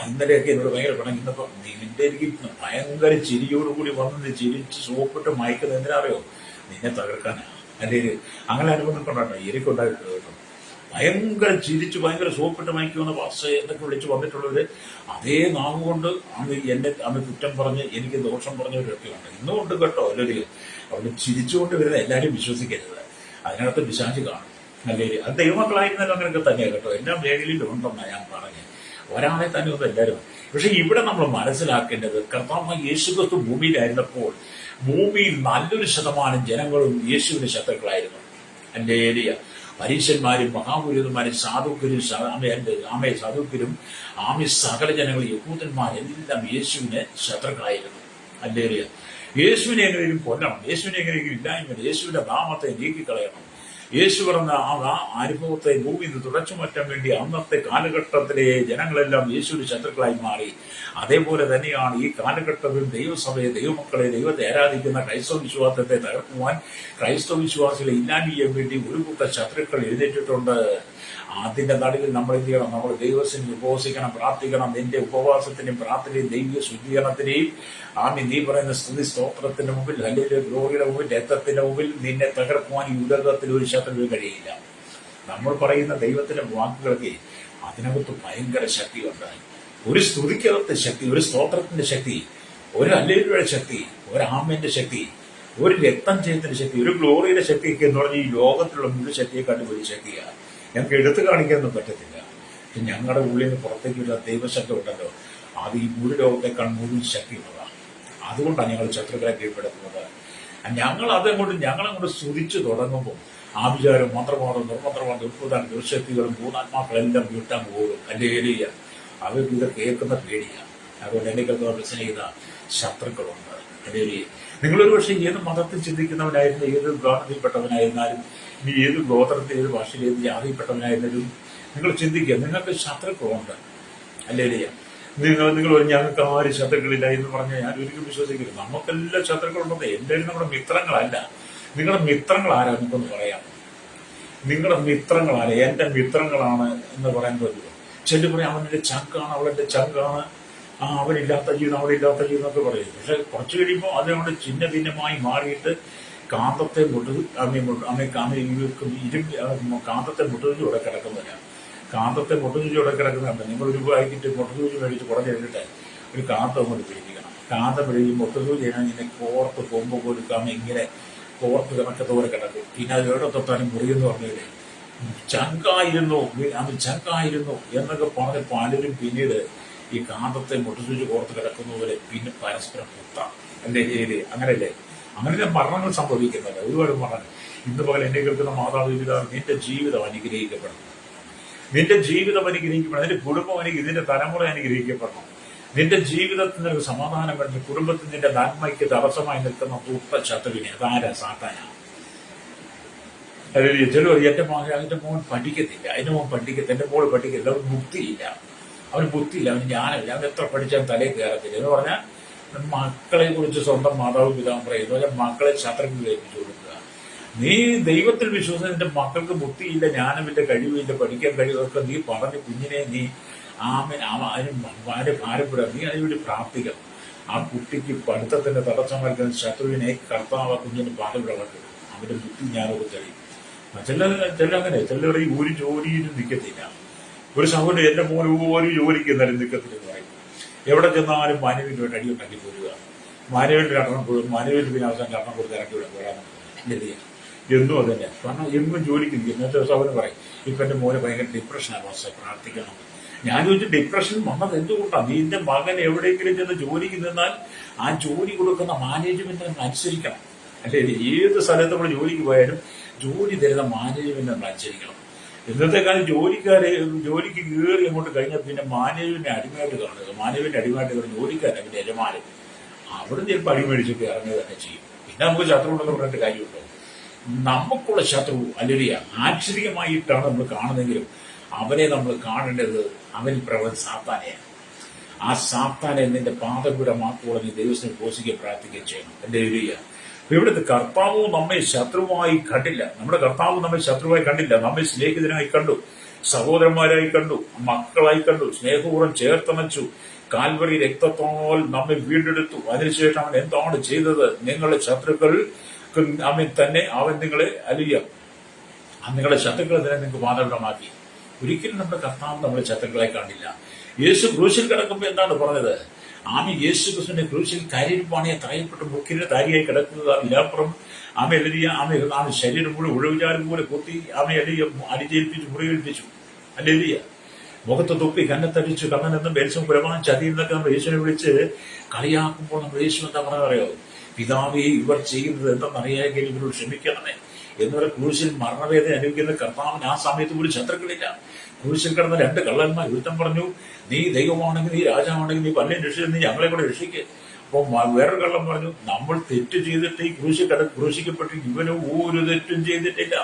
ഇന്നലെയൊക്കെ എന്നോട് ഭയങ്കര പണം, ഇന്നിപ്പോ നിന്റെ അരികിൽ ഭയങ്കര ചിരിയോടുകൂടി വന്ന് ചിരിച്ച് സോപ്പിട്ട് മയക്കുന്നത് എന്തിനാറിയോ? നിന്നെ തകർക്കാനാ. അല്ലെങ്കിൽ അങ്ങനെ അനുഭവം കൊണ്ടാട്ടോ എനിക്കുണ്ടായിട്ട് കേട്ടോ. ഭയങ്കര ചിരിച്ച് ഭയങ്കര സോപ്പിട്ട് മയക്കുമെന്ന് പാസ എന്നൊക്കെ വിളിച്ച് വന്നിട്ടുള്ളവര് അതേ നാവ് കൊണ്ട് അന്ന് കുറ്റം പറഞ്ഞ് എനിക്ക് ദോഷം പറഞ്ഞവരൊക്കെ ഉണ്ട്, ഇന്നും ഉണ്ട് കേട്ടോ. അല്ലെങ്കിൽ അവിടെ ചിരിച്ചുകൊണ്ട് വരുന്ന എല്ലാവരും വിശ്വസിക്കരുത്, അതിനകത്ത് പിശാച് കാണും. അല്ലെങ്കിൽ അത് ദൈവമക്കളായിരുന്നാലും അങ്ങനെയൊക്കെ തന്നെയാണ് കേട്ടോ. എല്ലാ മേഖലയിലും ഉണ്ടെന്നാണ് ഞാൻ പറഞ്ഞത്. ഒരാളെ തന്നെ ഒന്നും എല്ലാവരും. പക്ഷെ ഇവിടെ നമ്മൾ മനസ്സിലാക്കേണ്ടത്, കർത്താവ് യേശുക്രിസ്തു ഭൂമിയിലായിരുന്നപ്പോൾ ഭൂമിയിൽ നല്ലൊരു ശതമാനം ജനങ്ങളും യേശുവിന്റെ ശത്രുക്കളായിരുന്നു. ഹല്ലേലൂയ. പരീശന്മാരും മഹാപുരോഹിതന്മാരും സാധുക്കരും സാധുക്കരും സകല ജനങ്ങളും യഹൂദന്മാരെല്ലാം യേശുവിന് ശത്രുക്കളായിരുന്നു. ഹല്ലേലൂയ. യേശുവിനെ എങ്ങനെയും കൊല്ലണം, യേശുവിനെ എങ്ങനെയെങ്കിലും ഇല്ലായ്മ, യേശുവിന്റെ നാമത്തെ നീക്കിക്കളയണം. യേശു പറഞ്ഞ ആ അനുഭവത്തെ ഭൂമിയിൽ നിന്ന് തുടച്ചു മാറ്റാൻ വേണ്ടി അന്നത്തെ കാലഘട്ടത്തിലെ ജനങ്ങളെല്ലാം യേശുവിന്റെ ശത്രുക്കളായി മാറി. അതേപോലെ തന്നെയാണ് ഈ കാലഘട്ടത്തിൽ ദൈവസഭയെ, ദൈവമക്കളെ, ദൈവത്തെ ആരാധിക്കുന്ന ക്രൈസ്തവ വിശ്വാസത്തെ തകർക്കുവാൻ, ക്രൈസ്തവ വിശ്വാസികളെ ഇല്ലായ്മ ചെയ്യാൻ വേണ്ടി ഒരു കൂട്ടം ശത്രുക്കൾ എഴുന്നേറ്റിട്ടുണ്ട്. അതിന്റെ നടുവിൽ നമ്മൾ എന്ത് ചെയ്യണം? നമ്മൾ ദൈവത്തിന് ഉപവസിക്കണം, പ്രാർത്ഥിക്കണം. നിന്റെ ഉപവാസത്തിന്റെയും പ്രാർത്ഥനയും ദൈവിക ശുദ്ധീകരണത്തിന്റെയും നീ പറയുന്ന സ്തുതി സ്തോത്രത്തിന്റെ മുമ്പിൽ, അല്ലെങ്കിൽ ഗ്ലോറിയുടെ മുമ്പിൽ, രക്തത്തിന്റെ മുമ്പിൽ നിന്നെ തകർക്കുവാൻ ഈ ഉലകത്തിൽ ഒരു ശത്രുവിന് കഴിയില്ല. നമ്മൾ പറയുന്ന ദൈവത്തിന്റെ വാക്കുകൾക്ക് അതിനകത്ത് ഭയങ്കര ശക്തിയുണ്ട്. ഒരു സ്തുതിക്കകത്ത് ശക്തി, ഒരു സ്തോത്രത്തിന്റെ ശക്തി, ഒരു ഹല്ലേലൂയയുടെ ശക്തി, ഒരു ആമേന്റെ ശക്തി, ഒരു രക്തം ചെയ്തതിന്റെ ശക്തി, ഒരു ഗ്ലോറിയുടെ ശക്തിയൊക്കെ എന്ന് പറഞ്ഞാൽ ഈ ലോകത്തിലുള്ള മുഴുവൻ ശക്തിയെക്കാട്ടും വലിയ ശക്തിയാണ്. ഞങ്ങൾക്ക് എടുത്തു കാണിക്കാനൊന്നും പറ്റത്തില്ല. ഞങ്ങളുടെ ഉള്ളിൽ നിന്ന് പുറത്തേക്കുള്ള ദൈവശക്തി ഉണ്ടല്ലോ, അത് ഈ മുഴു ലോകത്തേക്കാൾ മുഴുവൻ ശക്തിയുള്ളതാണ്. അതുകൊണ്ടാണ് ഞങ്ങൾ ശത്രുക്കളെ കീഴ്പ്പെടുത്തുന്നത്. ഞങ്ങളങ്ങോട്ട് സ്തുതിച്ചു തുടങ്ങുമ്പോൾ ആഭിചാരം, മന്ത്രവാദം, നിർമന്ത്രവാദം, ദുർഭൂതാൻ, ദുർശക്തികളും ഭൂതാത്മാക്കളെല്ലാം വീട്ടാൻ പോകും. ഹല്ലേലൂയ. അവർക്ക് ഇത് കേൾക്കുന്ന പേടിയാണ്. അതുകൊണ്ട് എന്നെ സ്നേഹിത ശത്രുക്കളുണ്ട്. ഹല്ലേലൂയ. നിങ്ങളൊരു പക്ഷേ ഏത് മതത്തിൽ ചിന്തിക്കുന്നവനായിരുന്നു, ഏത് വിഭാഗത്തിൽപ്പെട്ടവനായിരുന്നാലും, ഇനി ഏത് ഗോത്രത്തിൽ, ഏത് ഭാഷയിൽ, ഏത് ജാതിയിൽപ്പെട്ടവനായിരുന്നാലും നിങ്ങൾ ചിന്തിക്കുക, നിങ്ങൾക്ക് ശത്രുക്കളുണ്ട്. ഹല്ലേലൂയ. നിങ്ങൾ ഞങ്ങൾക്ക് ആരും ശത്രുക്കളില്ല എന്ന് പറഞ്ഞാൽ ഞാൻ ഒരിക്കലും വിശ്വസിക്കരുത്. നമുക്കെല്ലാം ശത്രുക്കളുണ്ടെന്ന്. എല്ലാവരും നമ്മുടെ മിത്രങ്ങളല്ല. നിങ്ങളുടെ മിത്രങ്ങൾ ആരാ? നമുക്കൊന്ന് പറയാം. നിങ്ങളുടെ മിത്രങ്ങളാണ്. എന്റെ മിത്രങ്ങളാണ് എന്ന് പറയാൻ പറ്റുമോ? ചെല്ലു പറയാം അവൻ്റെ ചങ്കാണ്, അവളെന്റെ ചങ്കാണ്, അവനില്ലാത്ത ജീവിതം, അവളില്ലാത്ത ജീവിതം എന്നൊക്കെ പറയും. പക്ഷെ കുറച്ചു കഴിയുമ്പോൾ അതുകൊണ്ട് ചിഹ്ന ഭിന്നമായി മാറിയിട്ട് കാന്തത്തെ കാന്തത്തെ മുട്ടുതിരിയോടെ കിടക്കുന്നവരാണ്. കാന്തത്തെ മുട്ടുതിരിയോടെ കിടക്കുന്നുണ്ട്. നിങ്ങൾ ഒരു ആയിട്ട് മുട്ടുതൂരി മേടിച്ച് കുറഞ്ഞെടുത്തിട്ട് ഒരു കാന്തം അങ്ങോട്ട് പിടിപ്പിക്കണം. കാന്തം പിടിക്കും മുട്ടുതൂരി കഴിഞ്ഞാൽ ഇങ്ങനെ കോർത്ത് കൊമ്പ് കൊടുക്കാമ ഇങ്ങനെ കോർത്ത് കണക്കത്തോടെ കിടക്കും. പിന്നെ അത് എവിടെ തൊട്ടാലും മുറിയെന്ന് പറഞ്ഞില്ലേ, ചങ്കായിരുന്നു, അത് ചങ്കായിരുന്നു എന്നൊക്കെ പറഞ്ഞ് പലരും പിന്നീട് ഈ കാന്തത്തെ മുട്ടുസൂചി കോർത്ത് കിടക്കുന്നവരെ പിന്നെ പരസ്പരം കുത്താം. അല്ലേ? അങ്ങനെയല്ലേ? അങ്ങനെ മരണങ്ങൾ സംഭവിക്കുന്നില്ല, ഒരുപാട് മരണങ്ങൾ. ഇന്ന് പകൽ എന്നെ കേൾക്കുന്ന മാതാപിതാ, നിന്റെ ജീവിതം അനുഗ്രഹിക്കപ്പെടണം. നിന്റെ ജീവിതം അനുഗ്രഹിക്കപ്പെടണം. നിന്റെ കുടുംബം നിന്റെ തലമുറ അനുഗ്രഹിക്കപ്പെടണം. നിന്റെ ജീവിതത്തിൽ നിനക്ക് സമാധാനം വേണം. കുടുംബത്തിൽ നിന്റെ നന്മയ്ക്ക് തടസ്സമായി നിൽക്കുന്ന ദുഷ്ട ശത്രുവിനെ അതാരാ? സാത്താനാണ്. അതായത് ചിലർ എന്റെ മോൻ പഠിക്കത്തില്ല, അതിന്റെ മോൻ പഠിക്കത്തില്ല, എന്റെ മോള് പഠിക്കത്തില്ല, അവന് ബുദ്ധിയില്ല, അവന് ബുദ്ധിയില്ല, അവന് ജ്ഞാനമില്ല, അവൻ എത്ര പഠിച്ചാൽ തലയിൽ കയറത്തില്ല എന്ന് പറഞ്ഞാൽ മക്കളെ കുറിച്ച് സ്വന്തം മാതാവും പിതാവും പറയുന്നു. പറഞ്ഞാൽ മക്കളെ ശത്രുക്കൾ ഏൽപ്പിച്ചു കൊടുക്കുക. നീ ദൈവത്തിൽ വിശ്വസിച്ച് നിന്റെ മക്കൾക്ക് ബുദ്ധിയില്ല, ജ്ഞാനമില്ല, കഴിവില്ല, പഠിക്കാൻ കഴിവൊക്കെ നീ പറഞ്ഞ് കുഞ്ഞിനെ നീ അതിന് ഭാരപ്പെടുക. നീ അതിനുവേണ്ടി പ്രാർത്ഥിക്കണം. ആ കുട്ടിക്ക് പഠിത്തത്തിന്റെ തടസ്സമായിരിക്കുന്ന ശത്രുവിനെ കർത്താവ് കുഞ്ഞിന് പാടുവിളക്കും. അവന്റെ ബുദ്ധി ജ്ഞാനമൊക്കെ തെളിയും. ചിലങ്ങനെ ചിലരുടെ ഈ ഒരു ജോലിയിലും നിൽക്കത്തില്ല. ഒരു സഹോദരൻ എന്റെ മോൻ ഒരു ജോലിക്ക് എന്നാലും നിൽക്കത്തില്ലെന്ന് പറയും. എവിടെ ചെന്നാലും മാനവിന് വേണ്ടി അടി ഉണ്ടാക്കി പോരുക, മാനവിന്റെ കടണം പോലും, മാനവിന്റെ പിന്നെ അവസാനം കടണം കൊടുത്ത് ഇറക്കി വിടാൻ ഇല്ല. എന്നും അത് തന്നെ. കാരണം എന്നും ജോലിക്ക് നിൽക്കും. എന്നിട്ട് സഹോദരൻ പറയും, ഇപ്പൊ എന്റെ മോനെ ഭയങ്കര ഡിപ്രഷനാണ്, പ്രാർത്ഥിക്കണം. ഞാൻ ചോദിച്ചു, ഡിപ്രഷൻ വന്നത് എന്തുകൊണ്ടാണ്? നിന്റെ മകൻ എവിടെയെങ്കിലും ചെന്ന് ജോലിക്ക് നിന്നാൽ ആ ജോലി കൊടുക്കുന്ന മാനേജ്മെന്റ് അനുസരിക്കണം. അല്ലെ? ഏത് സ്ഥലത്ത് നമ്മൾ ജോലിക്ക് പോയാലും ജോലി തരുന്ന മാനേജ്മെന്റ് നമ്മൾ അനുസരിക്കണം. ഇന്നത്തെ കാലം ജോലിക്ക് കയറി അങ്ങോട്ട് കഴിഞ്ഞാൽ പിന്നെ മാനേജ്മെന്റ് അടിമയായിട്ട് കാണുക. മാനേജ്മെന്റ് അടിമയായിട്ട് കാണുന്ന ജോലിക്കാരൻ പിന്നെ യജമാനൻ അവിടെ ചിലപ്പോൾ അടിമേടിച്ചൊക്കെ ഇറങ്ങുക തന്നെ ചെയ്യും. പിന്നെ നമുക്ക് ശത്രു ഉണ്ടെന്ന് പറഞ്ഞിട്ട് കാര്യമുണ്ടോ? നമുക്കുള്ള ശത്രു അല്ലേലൂയ ആശ്ചര്യമായിട്ടാണ് നമ്മൾ കാണുന്നതെങ്കിലും അവനെ നമ്മൾ കാണേണ്ടത് അവൻ പ്രവൻ സാത്താനെയാണ്. ആ സാത്താനെ നിന്റെ പാദപീഠമാക്കുവാൻ നീ ദൈവത്തിന് പോഷിക്കുകയും പ്രാർത്ഥിക്കുകയും ചെയ്യണം. അല്ലേലൂയ. അപ്പൊ ഇവിടുത്തെ കർത്താവ് നമ്മെ ശത്രുവായി കണ്ടില്ല. നമ്മുടെ കർത്താവ് നമ്മെ ശത്രുവായി കണ്ടില്ല, നമ്മെ സ്നേഹിതനായി കണ്ടു, സഹോദരന്മാരായി കണ്ടു, മക്കളായി കണ്ടു, സ്നേഹപൂർവ്വം ചേർത്തണച്ചു, കാൽവറി രക്തത്താൽ നമ്മെ വീണ്ടെടുത്തു. അതിനുശേഷം അവൻ എന്താണ് ചെയ്തത്? നിങ്ങളുടെ ശത്രുക്കൾ അവൻ നിങ്ങളെ അലിയ നിങ്ങളുടെ ശത്രുക്കളെ തന്നെ നിങ്ങൾക്ക് മാതൃകമാക്കി. ഒരിക്കലും നമ്മുടെ കർത്താവ് നമ്മളെ ശത്രുക്കളെ കണ്ടില്ല. യേശു ക്രൂശിൽ കിടക്കുമ്പോൾ എന്താണ് പറഞ്ഞത്? യേശു ക്രിസ്തുവിന്റെ ക്രൂശിൽ കരിപ്പാണിയെ തായപ്പെട്ട് മുക്കിന്റെ താരിയായി കിടക്കുക, ഇലാപ്പുറം ആമ ശരീരം കൂടെ ഒഴിവുചാലും പോലെ കൊത്തി അടിച്ചേൽപ്പിച്ചു, മുറിവേൽപ്പിച്ചു. അല്ലെലിയ മുഖത്ത് തുപ്പി കന്നത്തടിച്ചു, കണ്ണനെന്നും ബെൽസും പുരമാൻ ചതി എന്നൊക്കെ നമ്മൾ യേശുവിനെ വിളിച്ച് കളിയാക്കുമ്പോൾ നമ്മൾ യേശു എന്താ പറയാറിയോ? പിതാവേ, ഇവർ ചെയ്യുന്നത് എന്തെന്നറിയാമെങ്കിൽ ഇവരോട് ക്ഷമിക്കണമേ എന്നവരെ ക്രൂശിൽ മരണവേദന അനുഭവിക്കുന്ന കർത്താവിന് ആ സമയത്ത് പോലും ശത്രുക്കളില്ല. ക്രൂശിൽ കിടന്ന രണ്ട് കള്ളന്മാർ ഒരുത്തൻ പറഞ്ഞു, നീ ദൈവമാണെങ്കിൽ, നീ രാജാവാണെങ്കിൽ, നീ പല്ലും രക്ഷിച്ച് നീ ഞങ്ങളെ കൂടെ രക്ഷിക്കുക. അപ്പോൾ വേറൊരു കള്ളൻ പറഞ്ഞു, നമ്മൾ തെറ്റ് ചെയ്തിട്ട് ഈ ക്രൂശിക്കപ്പെട്ട് ഇവന് ഒരു തെറ്റും ചെയ്തിട്ടില്ല.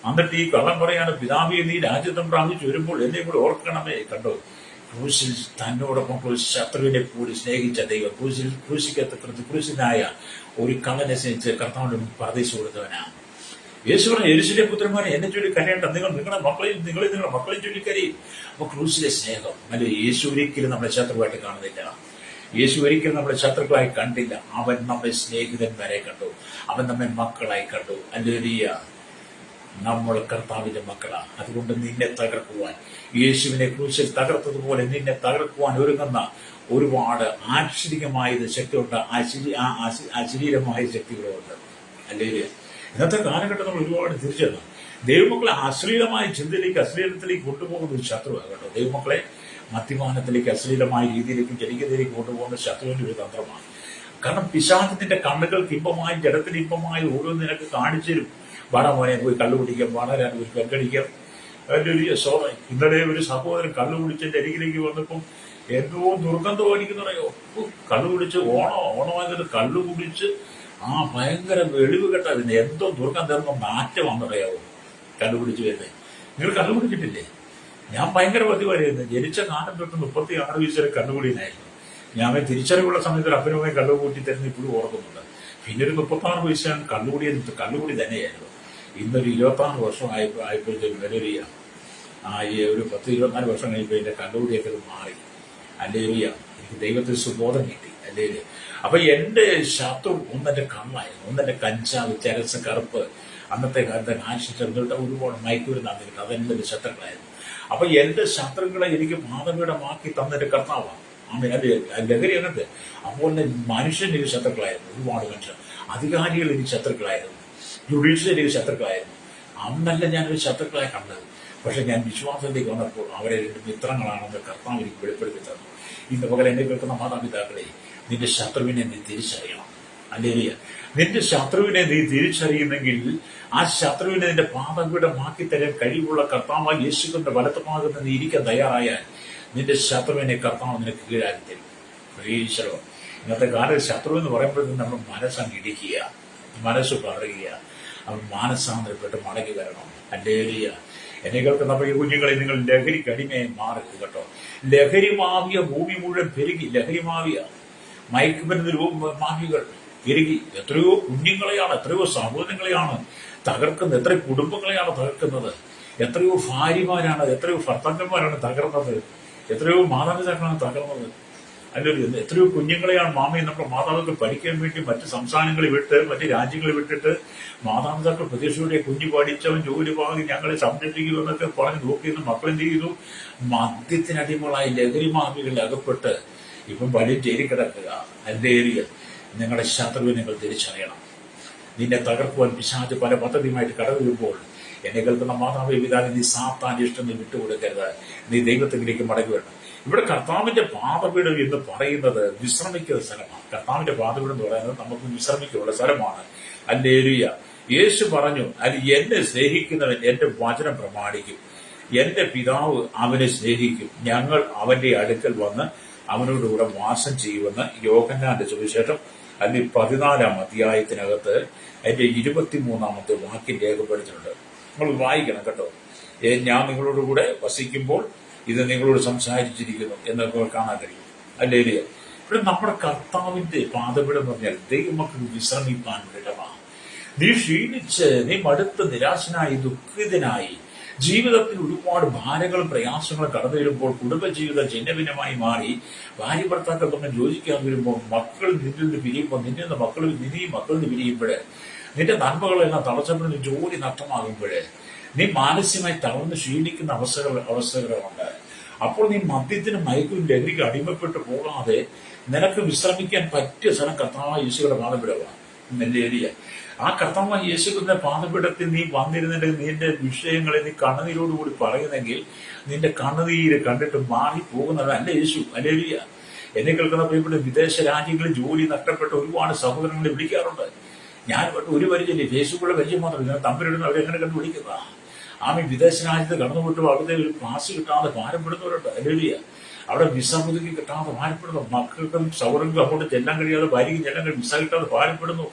എന്നിട്ട് ഈ കള്ളൻ പറയാണ്, പിതാവേ, നീ രാജ്യത്വം പ്രാപിച്ചു വരുമ്പോൾ എന്നെ കൂടെ ഓർക്കണമേ. കണ്ടോ, ക്രൂശിൽ തന്നോടൊപ്പം ശത്രുവിനെ കൂടി സ്നേഹിച്ച ദൈവം ക്രൂശിനായ ഒരു കള്ളനെ സ്നേഹിച്ച് കർത്താവിന്റെ പരദേശം കൊടുത്തവനാണ്. യേശു പറഞ്ഞ, യെരൂശലേം പുത്രന്മാരെ, എന്നെ ചൊല്ലി കരയേണ്ട, നിങ്ങളുടെ മക്കളെയും ചൊല്ലിക്കരയും. അപ്പൊ ക്രൂശിലെ സ്നേഹം അല്ലെ, യേശു ഒരിക്കലും നമ്മളെ ശത്രുവായിട്ട് കാണുന്നില്ല. യേശു ഒരിക്കലും നമ്മളെ ശത്രുക്കളായി കണ്ടില്ല. അവൻ നമ്മെ സ്നേഹിതന്മാരെ കണ്ടു, അവൻ നമ്മെ മക്കളായി കണ്ടു. അല്ലേലൂയ. നമ്മൾ കർത്താവിന്റെ മക്കളാണ്. അതുകൊണ്ട് നിന്നെ തകർക്കുവാൻ, യേശുവിനെ ക്രൂശിൽ തകർത്തതുപോലെ നിന്നെ തകർക്കുവാൻ ഒരുങ്ങുന്ന ഒരുപാട് ആശ്ചര്യമായ ശക്തിയുണ്ട്, അശരീരമായ ശക്തികളുണ്ട്. അല്ലേലൂയ. ഇന്നത്തെ കാലഘട്ടത്തിൽ നമ്മൾ ഒരുപാട് തിരിച്ചറിഞ്ഞു. ദൈവമക്കളെ അശ്ലീലമായ ചിന്തയിലേക്ക്, അശ്ലീലത്തിലേക്ക് കൊണ്ടുപോകുന്ന ഒരു ശത്രുവാണ് കേട്ടോ. ദൈവമക്കളെ മദ്യപാനത്തിലേക്ക്, അശ്ലീലമായ രീതിയിലേക്കും ജനിക്കുന്നതിലേക്ക് കൊണ്ടുപോകുന്ന ശത്രുവിന്റെ ഒരു തന്ത്രമാണ്. കാരണം പിശാചിന്റെ കണ്ണുകൾക്ക് ഇമ്പമായി, ജഡത്തിന് ഇമ്പമായി ഓരോന്ന് നിനക്ക് കാണിച്ചു തരും. മോനെ പോയി കള്ളു കുടിക്കാം, വളരെ ഒരു പെങ്കടിക്കാം. അതിൻ്റെ ഒരു സോറി, ഇന്നലെ ഒരു സഹോദരൻ കള്ളു കുടിച്ചതിന്റെ അരികിലേക്ക് വന്നപ്പം എന്തോ ദുർഗന്ധം അടിക്കുന്നറിയോ. കള്ളു കുടിച്ച് ഓണമായിട്ട് കള്ളു കുടിച്ച് ഭയങ്കര വെളിവ് കെട്ടതിന് എന്തോ ദുർഗന്ധം മാറ്റം വന്നറിയാവോ കള്ളു കുടിച്ച് വരുന്നത്. നിങ്ങൾ കള്ളു കുടിച്ചിട്ടില്ലേ? ഞാൻ ഭയങ്കര പതിവായിരുന്നു. ജനിച്ച കാലം തൊട്ട് 36 വയസ്സ് വരെ കള്ളുകുടിയനായിരുന്നു. ഞാൻ തിരിച്ചറിവുള്ള സമയത്ത് അപ്പനുമായി കള്ളു കൂട്ടി തരുന്ന ഇപ്പോഴും ഓർക്കുന്നുണ്ട്. പിന്നെ ഒരു 36 വയസ്സാണ് കള്ളുകുടി തന്നെയായിരുന്നു. ഇന്നൊരു 26 വർഷം ആയപ്പോഴത്തേക്കും വലിയ ഒരു 10-24 വർഷം കഴിയുമ്പോൾ എന്റെ കള്ളുകുടിയൊക്കെ മാറി. അല്ലേലൂയ. എനിക്ക് ദൈവത്തിൽ സുബോധം കിട്ടി. അല്ലേലൂയ. അപ്പൊ എന്റെ ശത്രു ഒന്നെന്റെ കള്ളായിരുന്നു, ഒന്നെന്റെ കഞ്ചാവ്, ചരസ്, കറുപ്പ്, അന്നത്തെ കാലത്തെ ആശിച്ചിട്ട് ഒരുപാട് മയക്കുമരുന്ന് തന്നിട്ട് അതെന്റെ ഒരു ശത്രുക്കളായിരുന്നു. അപ്പൊ എന്റെ ശത്രുക്കളെ എനിക്ക് പാതപീഠമാക്കി തന്നൊരു കർത്താവാണ്. ലഹരി അങ്ങനത്തെ. അപ്പോൾ മനുഷ്യൻ എനിക്ക് ശത്രുക്കളായിരുന്നു, ഒരുപാട് മനുഷ്യർ. അധികാരികൾ എനിക്ക് ശത്രുക്കളായിരുന്നു, ജുഡീഷ്യൽ എനിക്ക് ശത്രുക്കളായിരുന്നു. അന്നല്ല ഞാനൊരു ശത്രുക്കളായി കണ്ടത്. പക്ഷെ ഞാൻ വിശ്വാസത്തിലേക്ക് വന്നപ്പോൾ അവരെ രണ്ട് മിത്രങ്ങളാണെന്ന് കർത്താവ് എനിക്ക് വെളിപ്പെടുത്തി തന്നു. ഇന്ന് പകരം എന്നെ കേൾക്കുന്ന മാതാപിതാക്കളെ, നിന്റെ ശത്രുവിനെ നീ തിരിച്ചറിയണം. അല്ലേലിയ. നിന്റെ ശത്രുവിനെ നീ തിരിച്ചറിയുന്നെങ്കിൽ ആ ശത്രുവിനെ നിന്റെ പാപപീഠമാക്കി തരാൻ കഴിവുള്ള കർത്താവായി യേശുവിന്റെ വലത്തുഭാഗത്ത് നീ ഇരിക്കാൻ തയ്യാറായാൽ നിന്റെ ശത്രുവിനെ കർത്താവ് നിനക്ക് കീഴാക്കി തരും. ഈശ്വരോ. ഇന്നത്തെ കാലത്ത് ശത്രു എന്ന് പറയുമ്പോഴത്തേക്കും നമ്മൾ മനസ്സങ്ങ് ഇടിക്കുക, മനസ്സ് പറയുക, അവൻ മാനസാന്തരപ്പെട്ട് മടങ്ങി വരണം. അല്ലേലിയ. എന്നെ കേൾക്കുന്ന ഈ കുഞ്ഞുങ്ങളെ, നിങ്ങൾ ലഹരിക്ക് അടിമയായി മാറരുത് കേട്ടോ. ലഹരി മാവിയ ഭൂമി മുഴുവൻ പെരുകി. ലഹരി മാവിയ മയക്കുമരുന്ന് മാഫികൾ പെരുകി. എത്രയോ കുഞ്ഞുങ്ങളെയാണ്, എത്രയോ സഹോദരങ്ങളെയാണ് തകർക്കുന്നത്, എത്രയോ കുടുംബങ്ങളെയാണ് തകർക്കുന്നത്, എത്രയോ ഭാര്യമാരാണ്, എത്രയോ ഭർത്താക്കന്മാരാണ് തകർന്നത്, എത്രയോ മാതാപിതാക്കളാണ് തകർന്നത്. അല്ലെങ്കിൽ എത്രയോ കുഞ്ഞുങ്ങളെയാണ് നമ്മുടെ മാതാപിതാക്കൾ പഠിക്കാൻ വേണ്ടി മറ്റ് സംസ്ഥാനങ്ങളിൽ വിട്ട്, മറ്റ് രാജ്യങ്ങളിൽ വിട്ടിട്ട് മാതാപിതാക്കൾ പ്രതീക്ഷയോടെ കുഞ്ഞു പഠിച്ചവൻ ജോലി വാങ്ങി ഞങ്ങളെ സംരക്ഷിക്കുമെന്നൊക്കെ പറഞ്ഞ് നോക്കിയിരുന്ന മക്കളെന്ത് ചെയ്തു? മദ്യത്തിനടിമകളായി ലഹരി മാഫികളിൽ അകപ്പെട്ട് ഇപ്പം വലിയ ജയിലിൽ കിടക്കുക. അതിന്റെ ഏരിയ നിങ്ങളുടെ ശത്രുവിനെ നിങ്ങൾ തിരിച്ചറിയണം. നിന്നെ തകർക്കുവാൻ പിശാച് പല പദ്ധതിയുമായിട്ട് കടന്നു വരുമ്പോൾ എന്നെ കേൾക്കുന്ന മാതാവ് പിതാവിനെ നീ സാത്താന്റെ ഇഷ്ടം നീ വിട്ടുകൊടുക്കരുത്. നീ ദൈവത്തിലേക്ക് മടങ്ങി വരണം. ഇവിടെ കർത്താവിന്റെ പാദപീഠം എന്ന് പറയുന്നത് വിശ്രമിക്കുന്ന സ്ഥലമാണ്. കർത്താവിന്റെ പാദപീഠം എന്ന് പറയുന്നത് നമുക്ക് വിശ്രമിക്കാനുള്ള സ്ഥലമാണ്. ഹല്ലേലൂയ. യേശു പറഞ്ഞു, എന്നെ സ്നേഹിക്കുന്നവൻ എന്റെ വചനം പ്രമാണിക്കും, എന്റെ പിതാവ് അവനെ സ്നേഹിക്കും, ഞങ്ങൾ അവന്റെ അടുക്കൽ വന്ന് അവനോടുകൂടെ വാസം ചെയ്യുമെന്ന് യോഹന്നാന്റെ സുവിശേഷം അല്ലെങ്കിൽ 14-ാം അധ്യായത്തിനകത്ത് അതിന്റെ 23-ാമത്തെ വാക്യം രേഖപ്പെടുത്തിയിട്ടുണ്ട്. നമ്മൾ വായിക്കണം കേട്ടോ. ഞാൻ നിങ്ങളോട് കൂടെ വസിക്കുമ്പോൾ ഇത് നിങ്ങളോട് സംസാരിച്ചിരിക്കുന്നു എന്നൊക്കെ കാണാൻ കഴിയും. അല്ലേ? ഇവിടെ നമ്മുടെ കർത്താവിന്റെ പാദപീഠം എന്ന് പറഞ്ഞാൽ ദൈവമക്കൾക്ക് വിശ്രമിക്കാൻ ഇടമാണ്. നീ ക്ഷീണിച്ച്, നീ മടുത്ത് നിരാശനായി ദുഃഖിതനായി ജീവിതത്തിൽ ഒരുപാട് ഭാരങ്ങളും പ്രയാസങ്ങളും കടന്നു വരുമ്പോൾ, കുടുംബജീവിതം ഛിന്നഭിന്നമായി മാറി, ഭാര്യ ഭർത്താക്കൾ തമ്മിൽ യോജിക്കാൻ വരുമ്പോൾ, മക്കൾ നിന്നിൽ നിന്ന് പിരിയുമ്പോൾ, നിന്നിൽ മക്കളിൽ നിന്ന് പിരിയുമ്പോൾ, നിന്റെ നന്മകളെല്ലാം തടസ്സപ്പെടുന്ന ജോലി നഷ്ടമാകുമ്പോൾ, നീ മാനസികമായി തളർന്ന് ക്ഷീണിക്കുന്ന അവസ്ഥകളുണ്ട്. അപ്പോൾ നീ മദ്യത്തിനും മയക്കും ലഹരിക്ക് അടിമപ്പെട്ടു പോകാതെ നിനക്ക് വിശ്രമിക്കാൻ പറ്റിയ സ്ഥലം കർത്താവായ യേശുവിന്റെ പാദപീഠമാണ്. നെല്ലേരിയ ആ കർത്താവായ യേശുവിന്റെ പാദപീഠത്തിൽ നീ വന്നിരുന്നിട്ടുണ്ടെങ്കിൽ നിന്റെ വിഷയങ്ങളെ നീ കണ്ണുനീരോടുകൂടി പറയുന്നെങ്കിൽ നിന്റെ കണ്ണുനീര് കണ്ടിട്ട് മാറി പോകുന്നതല്ല യേശു. അല്ലേലിയ. എന്നെ കേൾക്കുന്ന പ്രിയപ്പെട്ട വിദേശ രാജ്യങ്ങളിൽ ജോലി നഷ്ടപ്പെട്ട ഒരുപാട് സഹോദരങ്ങളെ വിളിക്കാറുണ്ട്. ഞാൻ ഒരു പരിചയം ഫേസ്ബുക്കിലെ പരിചയം മാത്രമല്ല, തമ്മിലിടുന്ന അവരെങ്ങനെ കണ്ടു വിളിക്കുന്ന വിദേശ രാജ്യത്ത് കടന്നുപോയിട്ട് അവിടെ ഒരു പാസ് കിട്ടാതെ ഭാരപ്പെടുന്നവരുണ്ട്. അല്ലേലിയ. അവിടെ വിസ പുതുക്കി കിട്ടാതെ ഭാരപ്പെടുന്നു. മക്കൾക്കും സൗകര്യങ്ങൾക്കും അങ്ങോട്ട് ചെല്ലാൻ കഴിയാതെ, ഭാര്യയ്ക്ക് ചെല്ലാൻ കഴിയും, വിസ കിട്ടാതെ ഭാരപ്പെടുന്നു.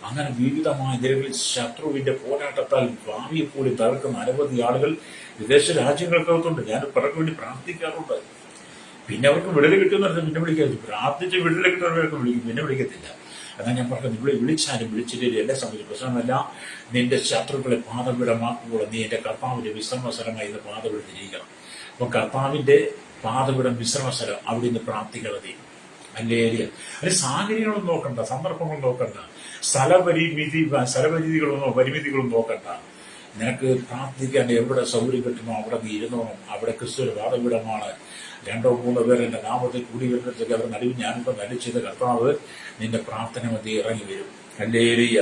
അങ്ങനെ വിവിധമായ നിലകളിൽ ശത്രുവിന്റെ പോരാട്ടത്താൽ ഭാവിയെ കൂടി തകർക്കുന്ന അനവധി ആളുകൾ വിദേശ രാജ്യങ്ങൾക്കകത്തുണ്ട്. ഞാൻ പിറകു വേണ്ടി പ്രാർത്ഥിക്കാറുണ്ട്. പിന്നെ അവർക്ക് വിടുതൽ കിട്ടുമെന്ന് പിന്നെ വിളിക്കരുത്. പ്രാർത്ഥിച്ച് വിടുതൽ കിട്ടുന്നവർക്ക് വിളിക്കും, പിന്നെ വിളിക്കത്തില്ല. എന്നാൽ ഞാൻ പറഞ്ഞു, ഇവിടെ വിളിച്ചാലും വിളിച്ചിട്ട് എന്നെ സംബന്ധിച്ച് പ്രശ്നമല്ല. നിന്റെ ശത്രുക്കളെ പാദപീഠമാക്കുമ്പോൾ നീ എന്റെ കർത്താവിന്റെ വിശ്രമസ്ഥലമായി ഇന്ന് പാദപീഠത്തിരിക്കണം. അപ്പൊ കർത്താവിന്റെ പാദപീഠം വിശ്രമസ്ഥലം, അവിടെ നിന്ന് പ്രാർത്ഥിക്കണത്. അല്ലേരിയ. അതിന് സാഹചര്യങ്ങളൊന്നും നോക്കണ്ട, സന്ദർഭങ്ങളും നോക്കണ്ട, പരിമിതികളും നോക്കണ്ട. നിനക്ക് പ്രാർത്ഥിക്കാൻ എവിടെ സൗകര്യം കിട്ടുമോ അവിടെ നീ ഇരുന്നോണം. അവിടെ ക്രിസ്തുവിന്റെ പാദപീഠമാണ്. 2-3 പേർ എന്റെ നാമത്തിൽ കൂടി വരുന്നതൊക്കെ അവർ നടുവിൽ ഞാനിപ്പോൾ നടിച്ചത് കർത്താവ് നിന്റെ പ്രാർത്ഥന മധ്യേ ഇറങ്ങി വരും. ഹല്ലേലൂയ.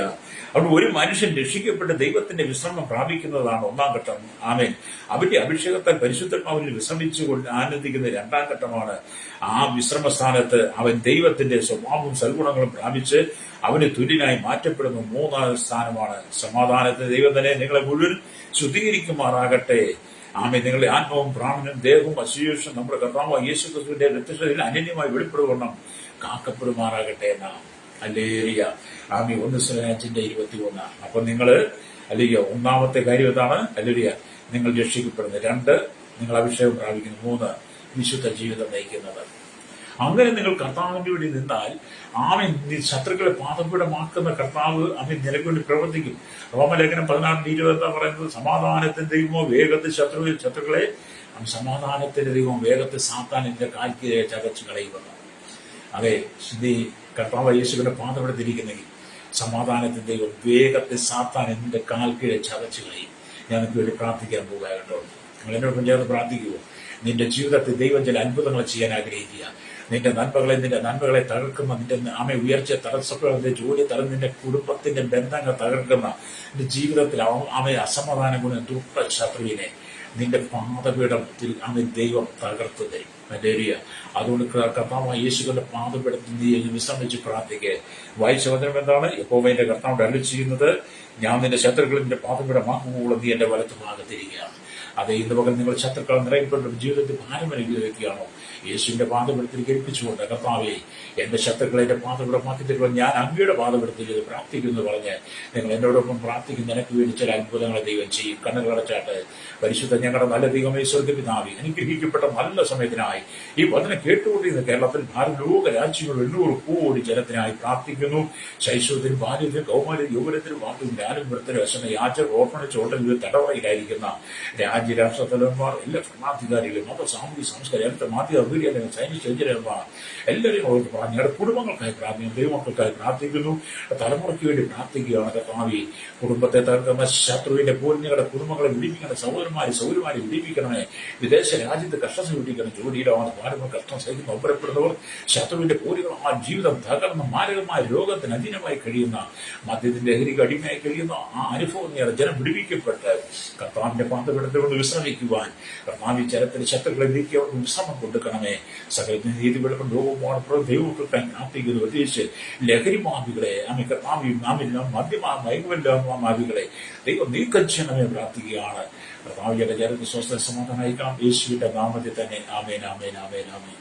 അവിടെ ഒരു മനുഷ്യൻ രക്ഷിക്കപ്പെട്ട് ദൈവത്തിന്റെ വിശ്രമം പ്രാപിക്കുന്നതാണ് 1-ാം ഘട്ടം. ആമേൻ. അവന്റെ അഭിഷേകത്താൽ പരിശുദ്ധാത്മാവിൽ വിശ്രമിച്ചുകൊണ്ട് ആനന്ദിക്കുന്ന 2-ാം ഘട്ടമാണ്. ആ വിശ്രമസ്ഥാനത്ത് അവൻ ദൈവത്തിന്റെ സ്വഭാവവും സൽഗുണങ്ങളും പ്രാപിച്ച് അവന് തുല്യനായി മാറ്റപ്പെടുന്ന 3-ാം സ്ഥാനമാണ്. സമാധാനത്തിന് ദൈവം തന്നെ നിങ്ങളെ മുഴുവൻ ശുദ്ധീകരിക്കുമാറാകട്ടെ. ആമേൻ. നിങ്ങളുടെ ആത്മാവും പ്രാണനും ദേഹവും അശേഷം നമ്മുടെ കർത്താവായ യേശു ക്രിസ്തുവിന്റെ രക്തത്തിൽ അനന്യമായി വെളിപ്പെടുവണ്ണം കാക്കപ്പെടുമാറാകട്ടെ എന്നാ. ഹല്ലേലൂയ. ആമേൻ. 1-21. അപ്പൊ നിങ്ങള് അല്ലെങ്കിൽ 1-ാമത്തെ കാര്യം എന്താണ്? ഹല്ലേലൂയ. നിങ്ങൾ രക്ഷിക്കപ്പെടുന്നത്. 2, നിങ്ങൾ അഭിഷേകം പ്രാപിക്കുന്നു. 3, വിശുദ്ധ ജീവിതം നയിക്കുന്നത്. അങ്ങനെ നിങ്ങൾ കർത്താവിന്റെ വേണ്ടി നിന്നാൽ ആമേൻ ശത്രുക്കളെ പാദപീഠമാക്കുന്ന കർത്താവ് അവൻ നിനക്ക് വേണ്ടി പ്രവർത്തിക്കും. റോമലേഖനം 16:20 പറയുന്നത്, സമാധാനത്തിന്റെ ദൈവമോ വേഗത്തിൽ ശത്രുക്കളെ സമാധാനത്തിന്റെ ദൈവം വേഗത്തിൽ സാത്താനിന്റെ കാൽക്കീഴെ ചതച്ചു കളയുമെന്ന്. അതെ, നീ കർത്താവ് യേശുവിന്റെ പാദപീഠത്തിരിക്കുന്നെങ്കിൽ സമാധാനത്തിന്റെ ദൈവം വേഗത്തിൽ സാത്താൻ എന്റെ കാൽക്കീഴെ ചതച്ചു കളയും. ഞാൻ നിങ്ങൾക്ക് വേണ്ടി പ്രാർത്ഥിക്കാൻ പോകുക കേട്ടോ. നിങ്ങൾ എന്നോട് ചേർന്ന് പ്രാർത്ഥിക്കുമോ? നിന്റെ ജീവിതത്തിൽ ദൈവം ചില അത്ഭുതങ്ങൾ ചെയ്യാൻ ആഗ്രഹിക്കുക. നിന്റെ നന്മകളെ തകർക്കുന്ന, നിന്റെ ഉയർച്ച തടസ്സപ്പെടുന്ന, ജോലി തകർന്ന് നിന്റെ കുടുംബത്തിന്റെ ബന്ധങ്ങൾ തകർക്കുന്ന, നിന്റെ ജീവിതത്തിൽ അസമാധാനം കൊണ്ട് ദുഷ്ട ശത്രുവിനെ നിന്റെ പാദപീഠത്തിൽ ദൈവം തകർത്തു തരും. മലേറിയ. അതുകൊണ്ട് കർത്താവായ യേശുവിന്റെ പാദപീഠത്തിൽ നീ വിശ്രമിച്ച് പ്രാർത്ഥിക്കുക. വായിച്ച വചനം എന്താണ്? യഹോവയുടെ കർത്താവ് അരുളി ചെയ്യുന്നത്, ഞാൻ നിന്റെ ശത്രുക്കളിൽ നിന്റെ പാദപീഠമാക്കുമ്പോൾ നീ എന്റെ വലത്ത് ഭാഗത്തിരിക്കുകയാണ്. അതെ, ഇന്ന് പകൽ നിങ്ങൾ ശത്രുക്കൾ നിറയപ്പെട്ട ജീവിതത്തിൽ ഭാരം അനുഭവിക്കുകയാണോ? യേശുവിന്റെ പാദപീഠത്തിൽ കേൾപ്പിച്ചുകൊണ്ട്, കർത്താവേ എന്റെ ശത്രുക്കളെ എന്റെ പാദപീഠമാക്കി തരുവാൻ ഞാൻ അങ്ങയുടെ പാദപീഠത്തിൽ പ്രാർത്ഥിക്കുന്നു പറഞ്ഞ് നിങ്ങൾ എന്നോടൊപ്പം പ്രാർത്ഥിക്കുന്ന എനിക്ക് വേണ്ടി ചില അത്ഭുതങ്ങളെ ദൈവം ചെയ്യും. കണ്ണുകളടച്ചാട്ട് പരിശുദ്ധ ഞങ്ങളുടെ നല്ല ദൈവമേ സ്വർഗ്ഗപിതാവേ, അനുഗ്രഹിക്കപ്പെട്ട നല്ല സമയത്തിനായി ഈ വചനം കേട്ടുകൊണ്ടിരുന്ന കേരളത്തിൽ ലോക രാജ്യങ്ങൾ 800 കോടി ജനത്തിനായി പ്രാർത്ഥിക്കുന്നു. ശൈശവത്തിനും ബാല്യത്തിനും കൗമാരം യൗവനത്തിനും വാക്കും ജ്ഞാനം വൃത്തിനും വശന യാചർ ഓർഫണേജ് ഹോട്ടലിൽ തടവറയിലായിരിക്കുന്ന രാജ്യരാഷ്ട്ര തലവന്മാർ, എല്ലാ ഭരണാധികാരികളും, മത സാമൂഹിക സംസ്കാരം മാധ്യമ അല്ലെങ്കിൽ സൈനിക എഞ്ചിനീയർമാർ എല്ലാവരെയും ഞങ്ങളുടെ കുടുംബങ്ങൾക്കായി പ്രാർത്ഥിക്കുന്നു. ദൈവമക്കൾക്കായി പ്രാർത്ഥിക്കുന്നു. തലമുറയ്ക്ക് വേണ്ടി പ്രാർത്ഥിക്കുകയാണ്. കർത്താവേ, കുടുംബത്തെ തകർക്കുന്ന ശത്രുവിന്റെ പോലും ഞങ്ങളുടെ കുടുംബങ്ങളെ വിടിപ്പിക്കണം. സൗകര്യമാരി വിടിപ്പിക്കണമേ. വിദേശ രാജ്യത്ത് കഷ്ടം സഹിക്കണം. ജോലിയിലാണ് ഭാരങ്ങൾ കഷ്ടം സഹിക്കുന്ന ഒപ്പരപ്പെടുന്നവർ ശത്രുവിന്റെ പോരുകൾ ആ ജീവിതം തകർന്ന മാരകമായ രോഗത്തിന് അധീനമായി കഴിയുന്ന, മദ്യത്തിന്റെ ലഹരിക്ക് അടിമയായി കഴിയുന്ന ആ അനുഭവം ജനം വിടിപ്പിക്കപ്പെട്ട് കർത്താവിന്റെ പാദപീഠത്തെ കൊണ്ട് വിശ്രമിക്കുവാൻ കർത്താവ് ജലത്തിന്റെ ശത്രുക്കളെ നീക്കി അവർക്ക് വിശ്രമം കൊടുക്കണമേ. സകല നീതി വെളുപ്പം രോഗമാണ് ദൈവമക്കൾക്കായി പ്രാർത്ഥിക്കുന്നു. പ്രത്യേകിച്ച് ലഹരി മാവികളെ മദ്യമാവികളെ ദൈവം നീക്കം ചെയ്യണമേ പ്രാർത്ഥിക്കുകയാണ്. കർത്താവിന്റെ ജലത്തിൽ സ്വസ്ഥ സമാധാനം അയക്കാം. യേശുവിന്റെ നാമത്തിൽ തന്നെ. ആമേൻ, ആമേൻ, ആമേൻ, ആമേൻ.